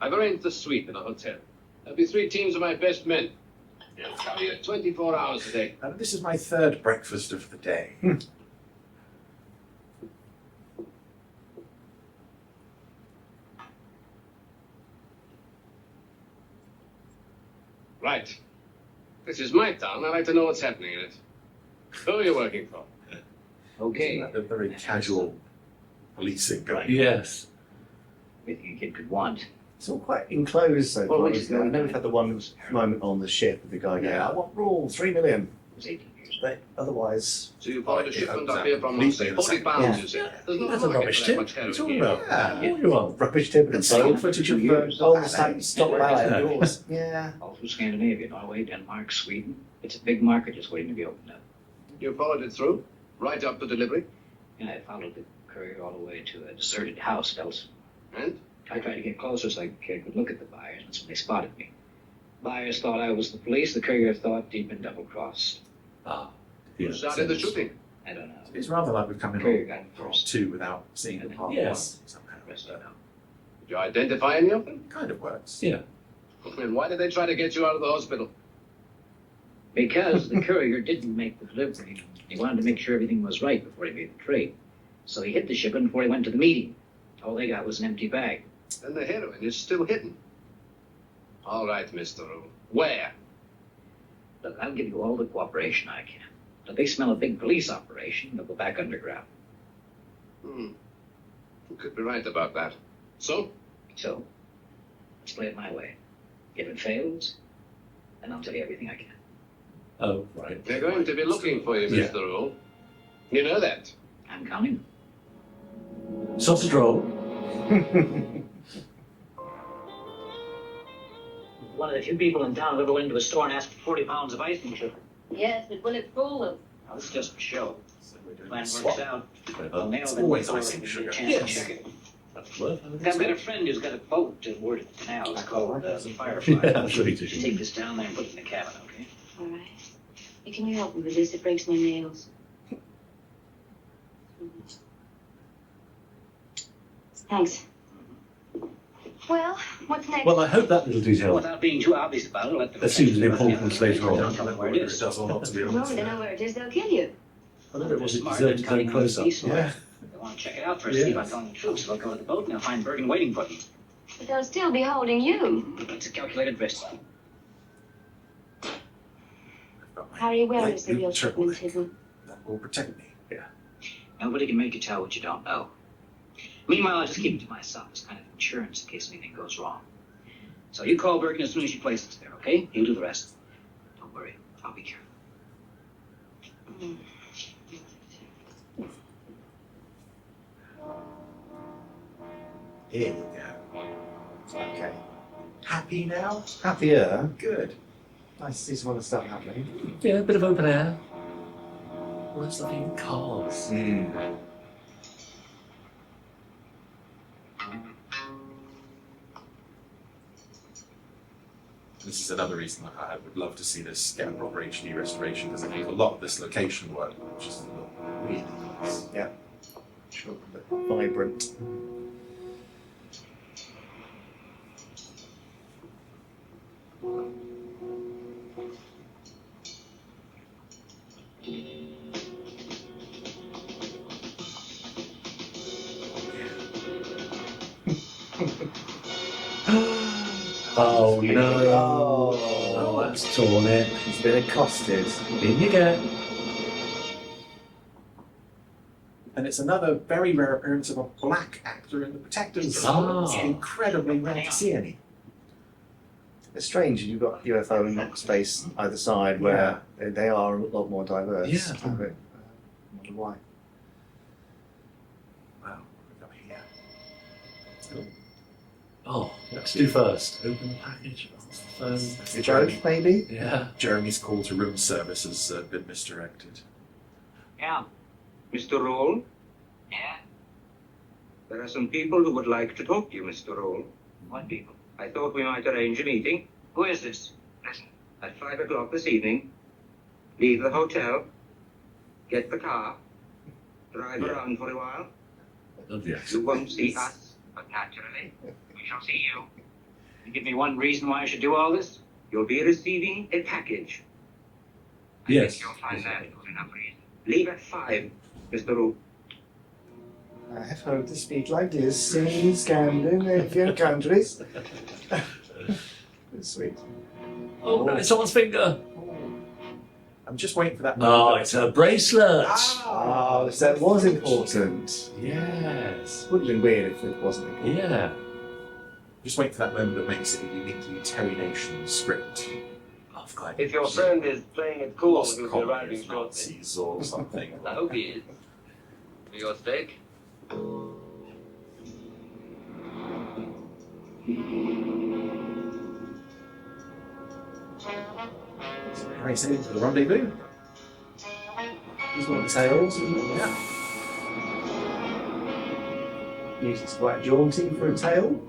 I've arranged a suite in a hotel. There'll be 3 teams of my best men. They'll cover you 24 hours a day. And this is my 3rd breakfast of the day. Right. This is my town. I'd like to know what's happening in it. Who are you working for? Okay. Isn't that a very casual policing going on? Yes. Everything a kid could want. It's all quite enclosed so Well, far. which is isn't it? I know we've had the one moment on the ship with the guy going, I want rule, 3 million. It was 18 years. But otherwise... So you followed a shipment yeah, up here from completely Marseille. 40 pounds, you said. There's no That's a market rubbish for that tip. much What's heroin all here. about? Yeah. All you want. Rubbish tip and Still so footage of all the time stop ballet Yeah. yours. Yeah. All through Scandinavia, Norway, Denmark, Sweden. It's a big market just waiting to be opened up. You followed it through? Right up to delivery? Yeah, I followed the courier all the way to a deserted house at Elson. And? I tried to get closer so I could look at the buyers. That's when they spotted me. Buyers thought I was the police. The courier thought he'd been double-crossed. Ah. Who started the shooting? I don't know. It's rather like we've come in Courier got on it part first. 2 without seeing the part Yes. 1 somehow. Rest I know. Did you identify any of them? Kind of works. Yeah. And why did they try to get you out of the hospital? Because the courier didn't make the delivery. He wanted to make sure everything was right before he made the trade. So he hid the shipment before he went to the meeting. All they got was an empty bag. And the heroin is still hidden. All right, Mr. Rule. Where? Look, I'll give you all the cooperation I can. But if they smell a big police operation, they'll go back underground. You could be right about that. So? So, let's play it my way. If it fails, then I'll tell you everything I can. Oh, right. They're going to be looking for you, Mr. Rule. You know that. I'm counting. Sausage roll. One of the few people in town who ever went into a store and asked for 40 pounds of icing sugar. Yes, but will it fool them? Now, this is just for show. Plan works out. It's always icing sugar. Yes. I've got a friend who's got a boat moored at the canal. It's called the Firefly. Yeah, I'm sure he did. Take this down there and put it in the cabin, okay? All right. Hey, can you help me with this? It breaks my nails. Thanks. Well, what's next? Well, I hope that little detail Without being too obvious about it, let them... assumes an importance later on. Don't tell them where it is. Does or not to be No, honest. they know where it is. They'll kill you. I don't know, was it Smart, deserved they're to cutting go on the close up? piece. Yeah. They want to check it out first, see if I'm telling the truth. So they'll go to the boat and they'll find Bergen waiting for them. But they'll still be holding you. It's a calculated risk. Harry, where is the real shipment hidden? That will protect me. Yeah. Nobody can make you tell what you don't know. Meanwhile, I just keep it to myself as kind of insurance in case anything goes wrong. So you call Bergen as soon as you place it there, okay? He'll do the rest. Don't worry, I'll be careful. Here you go. Okay. Happy now? Happier. Good. Nice to see some other stuff happening. Yeah, a bit of open air. All those lovely cars. This is another reason I would love to see this get a proper HD restoration, because I think a lot of this location work just look really nice. Yeah. Sure, but vibrant. Oh no! Oh, that's torn it. He's been accosted. In you go. And it's another very rare appearance of a black actor in the Protectors. Ah. It's incredibly rare to see any. It's strange, you've got UFO and space either side where they are a lot more diverse. Yeah. I wonder why. Wow, we've got here. Oh, let's do first. Open the package. Phone. Both, maybe? Yeah. Jeremy's call to room service has been misdirected. Yeah. Mr. Roll? Yeah? There are some people who would like to talk to you, Mr. Roll. What people? I thought we might arrange a meeting. Who is this? Listen, at 5 o'clock this evening, leave the hotel, get the car, drive around for a while. You won't see us, but naturally, we shall see you. You give me one reason why I should do all this? You'll be receiving a package. Yes. You'll find that good enough reason. Leave at 5, Mr. Rool. I have heard to speak like this in Scandinavian countries. It's sweet. Oh, no, it's someone's finger. I'm just waiting for that Oh, moment. it's a bracelet. Oh, so that was important. Yes. Would have been weird if it wasn't important. Yeah. Just waiting for that moment that makes it a uniquely Terry Nation script. Of course. If your friend is playing it cool, Lost he'll be colony arriving of shortly. Nazis or something. I hope he is. For your steak? Harry heading to the rendezvous. He's one of the tails, isn't it? Yeah. Music's quite jaunty for a tail.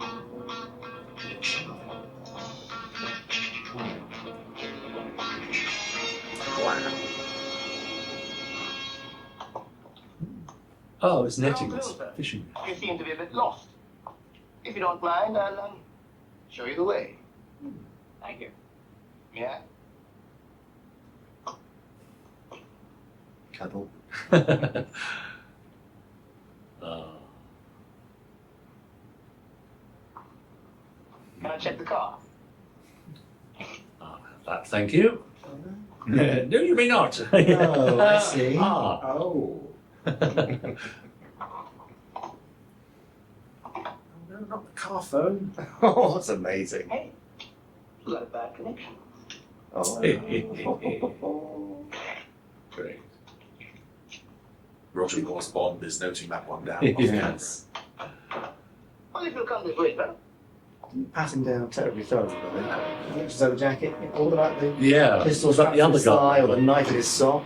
Oh, it's netting. It's fishing. You seem to be a bit lost. If you don't mind, I'll show you the way. Thank you. Yeah? cuddle. Can I check the car? Thank you. No, you may not. Oh, I see. Oh. No, not the car phone. Oh, that's amazing. Hey, you got a bad connection. Oh, Great. Roger Moore's Bond is noting that one down. yes. Well, if you'll come this way, sir. Patting down terribly thoroughly, I think. His own jacket. All about the pistol Was that strapped the to other his thigh guy? or the knife in his sock.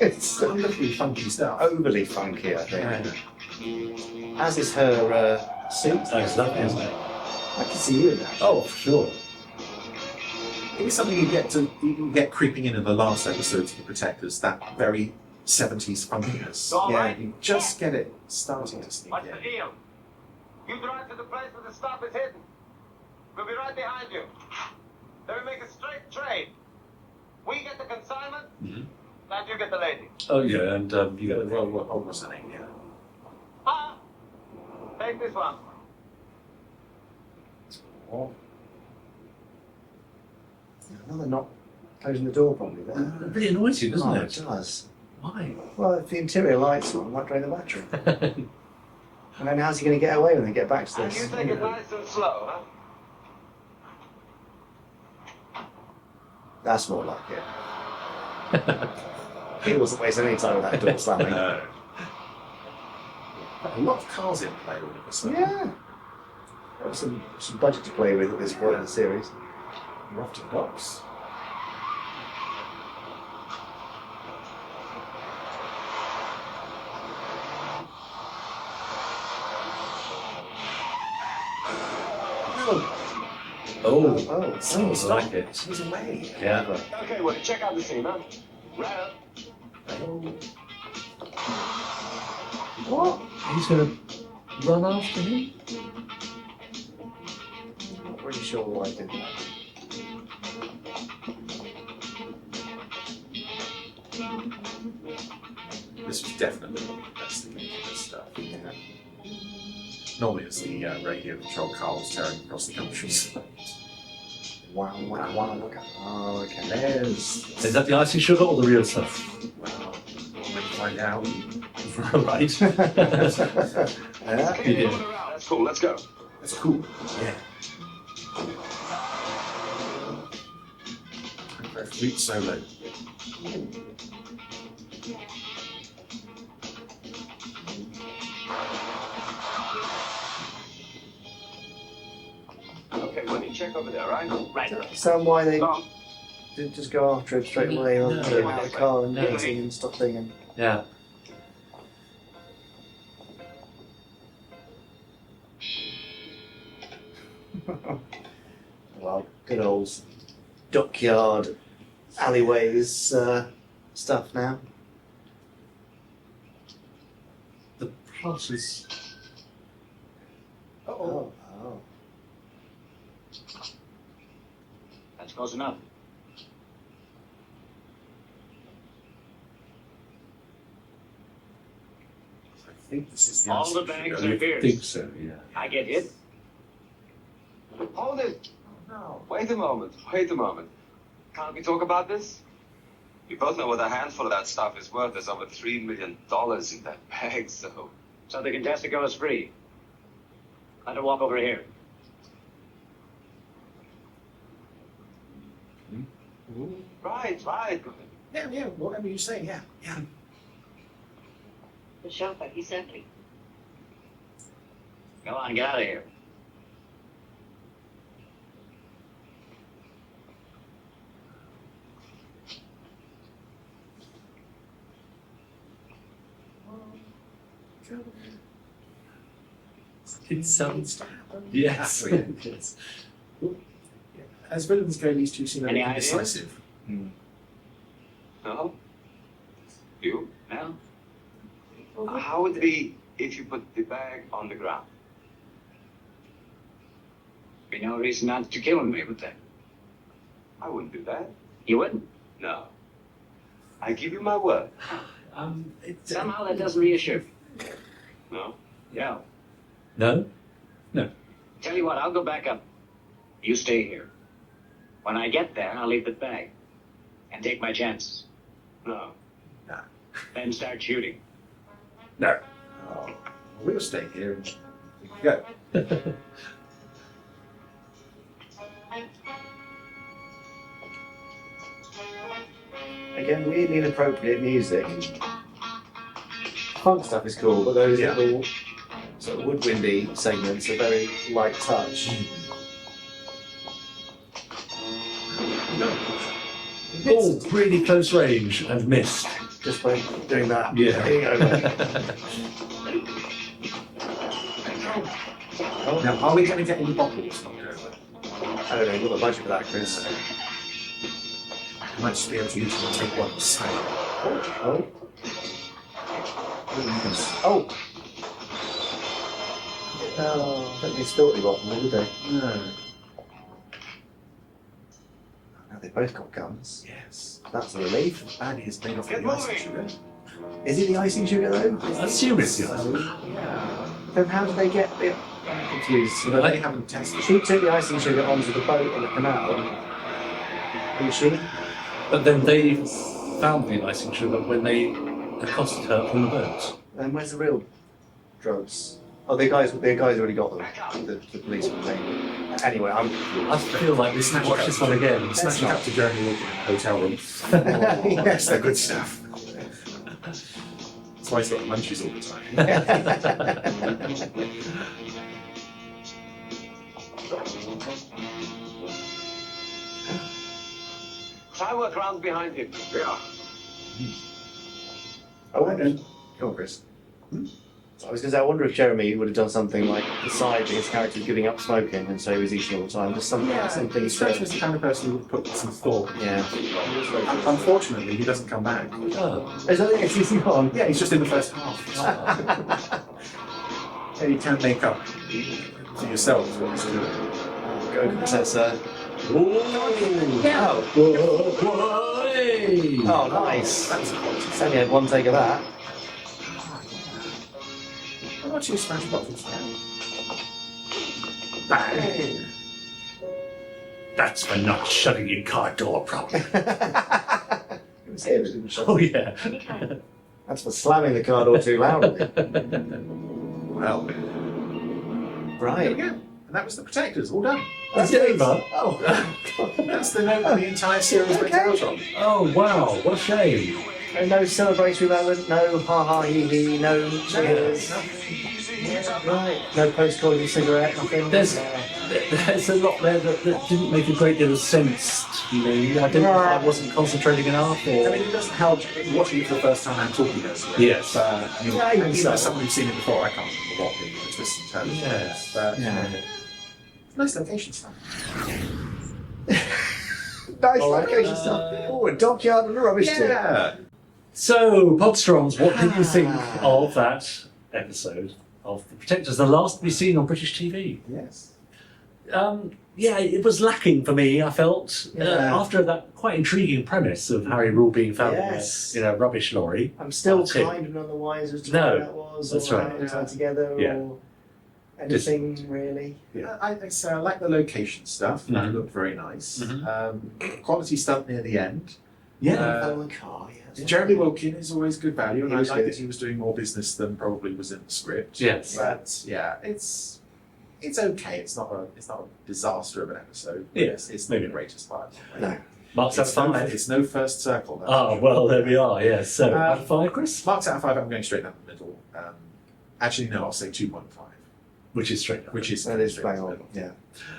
It's wonderfully funky stuff. Overly funky, I think. As is her suit. That's lovely, isn't it? I can see you in that. Oh, for sure. It's something you can get creeping in the last episodes of The Protectors, that very 70s funkiness. All right. You just get it starting to sneak What's in. the deal? You drive to the place where the stuff is hidden. We'll be right behind you. Then we make a straight trade. We get the consignment, and you get the lady. Oh, yeah, and you got Well, what was the name? Yeah. Ah, take this one. Another knock closing the door probably there. It really annoys you, doesn't Oh, it? it does. Why? Well, if the interior lights are on, might drain the battery. And then how's he going to get away when they get back to And this? you take it nice and slow, huh? That's more like it. He wasn't wasting any time with that door slamming. No. A lot of cars in play all of a sudden. Yeah. There was some budget to play with at this point in the series. You're off to the docks. Oh, Someone's I like it. He's away. Yeah. Okay, well, check out the scene, huh? Right up. What? He's going to run after him? Not really sure why I did that. This was definitely investigating this stuff. Yeah. Normally it's the radio controlled cars tearing across the countryside. Wow. Oh, okay. Is that the icing sugar or the real stuff? Well, we'll find out. Right. Yeah. That's cool, let's go. That's cool. Yeah. Flute solo. Okay, well, you check over there, right? Right. Understand why they Tom. didn't just go after him straight away or get him out of the car and dancing and stopping and... Yeah. Well, good old dockyard alleyways stuff now. The plot is... Oh. That's close enough. I think this is the All answer. the bags I are here. think so, yeah. I get hit. Hold it. No. Wait a moment. Can't we talk about this? You both know what a handful of that stuff is worth. There's over $3 million in that bag, so... So the contestant goes free. Let her walk over here. Right. Yeah, whatever you say, yeah. The chauffeur, exactly. Go on, get out of here. It sounds... Yes. Yes. As villains go, these two seem a Any little ideas? decisive. No? You? No? How would it be if you put the bag on the ground? Be no reason not to kill me, would there? I wouldn't do that. You wouldn't? No. I give you my word. Somehow that doesn't reassure me. No? No. No? No. Tell you what, I'll go back up. You stay here. When I get there, I'll leave the bag. And take my chances. No. No. Then start shooting. No. Oh, we'll stay here and go. Again, weirdly inappropriate music. Funk stuff is cool, but those little sort of woodwindy segments are very light touch. Oh, really close range and missed. Just by doing that. Yeah. Now, are we going to get any bottles? I don't know, you've got the budget for that, Chris. I might just be able to use them and take one aside. Oh. Oh, I don't think spilt any bottom, did they? No. Now they've both got guns. Yes. That's a relief. And he's made off the icing sugar. Is it the icing sugar though? I assume it's the icing. Yeah. Then how did they get it? I'm confused. But they haven't tested. She took the icing sugar onto the boat on the canal. Didn't she? But then they found the icing sugar when they accosted her on the boat. And where's the real drugs? Oh, the guys already got them. The policeman maybe. Anyway, I'm confused. I feel like we snatched watch this one again. Snatching up to Gerry Anderson in a hotel room. Yes, they're good stuff. That's why he's got the munchies all the time. Try work round behind him. Yeah. I wonder. Come on, Chris. I was going to say, I wonder if Jeremy would have done something like decide that his character was giving up smoking and so he was eating all the time. Just something. He strikes me as the kind of person who would put some thought. Yeah. Unfortunately, he doesn't come back. Oh. Is that it? He's gone? Yeah, he's just in the first half. And you can make up for yourselves what he's doing. Go, Princess. Oh, Oh, nice. That's a quality. Only had one take of that. Why not you smash bottles? Bang! That's for not shutting your car door properly. It was him who didn't shut Oh, it. yeah. That's for slamming the car door too loudly. Well, Right. there we go. And that was the Protectors, all done. That's it over. Oh. That's the note that the entire series went out on. Oh, wow. What a shame. And no celebratory moment, no ha-ha hee-hee, no cheers. Right. No post-college cigarette, nothing. There's a lot there that didn't make a great deal of sense to me. I wasn't concentrating enough. I mean, it doesn't help watching it for the first time and talking about it. Yes. I mean, Yeah, even even so. as someone who's seen it before, I can't remember what the twists and turns Yes. But, Yeah. nice location stuff. Nice location stuff. Oh, a dockyard and a rubbish tip. Yeah. So, Podsterons, what did you think of that episode of The Protectors, the last to be seen on British TV? Yes. Yeah, it was lacking for me, I felt, Yeah. after that quite intriguing premise of Harry Rule being found Yes. in a rubbish lorry. I'm still That's it. kind of none the wiser as to No, what that was, that's or right. how it tied together, Yeah. or anything really. I think so. I like the location stuff. That looked very nice. Quality stunt near the end. Fell in the car, yeah. Jeremy Wilkin is always good value, and He I was like good. that he was doing more business than probably was in the script. Yes. But yeah, it's okay. It's not a disaster of an episode. But Yes, it's maybe not the greatest part. No. Marks out of no, 5. it's no first circle. That's Ah, for well, sure. there we are, yes. So, out of 5, Chris? Marks out of 5. I'm going straight down the middle. Actually, no, I'll say 2.5. Which is straight up. Which is That is straight bang down the on, middle.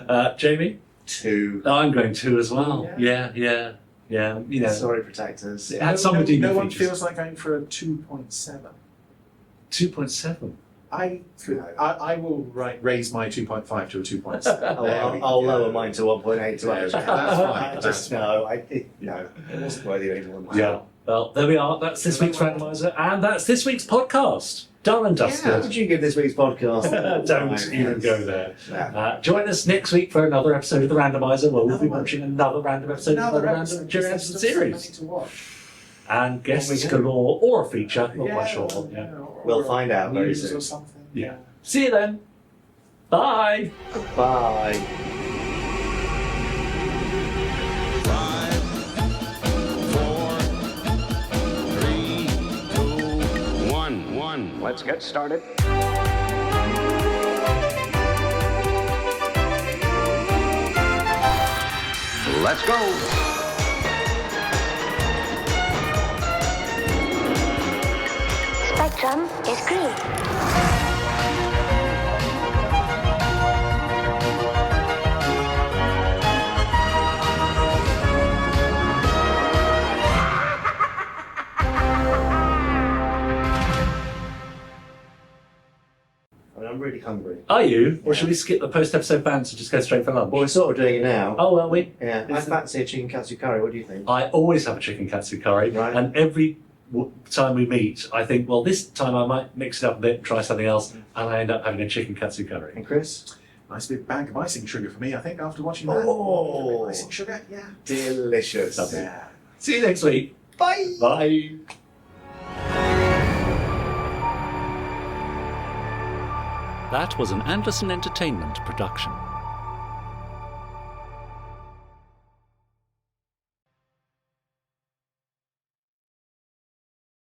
yeah. Jamie? 2. I'm going 2 as well. Yeah. You know, Sorry, Protectors. it had some redeeming No one features. feels like going for a 2.7. 2.7. I will raise my 2.5 to a 2.7. I'll lower mine to 1.8 to 8. That's fine. Just, no, it wasn't worthy of anyone. Yeah. Well, there we are. That's this week's Randomiser, and that's this week's podcast. Done and dusted. How would you give this week's podcast? Don't even go there. Join us next week for another episode of The Randomiser, where we'll be watching another random episode of the random Gerry Anderson series. And guests galore, or a feature, not quite sure. Yeah. We'll find out very soon. Yeah. See you then. Bye. Bye. 5, 4, 3, 2, 1. Let's get started. Let's go. Spectrum is green. I'm really hungry. Are you? Or should we skip the post-episode bands and just go straight for lunch? Well, we're sort of doing it now. Oh, well, we... Yeah, I fancy a chicken katsu curry. What do you think? I always have a chicken katsu curry. Right. And every time we meet, I think, well, this time I might mix it up a bit, try something else, and I end up having a chicken katsu curry. And Chris? Nice big bag of icing sugar for me, I think, after watching that. Oh, icing sugar, yeah. Delicious. Lovely. Yeah. See you next week. Bye. Bye. That was an Anderson Entertainment production.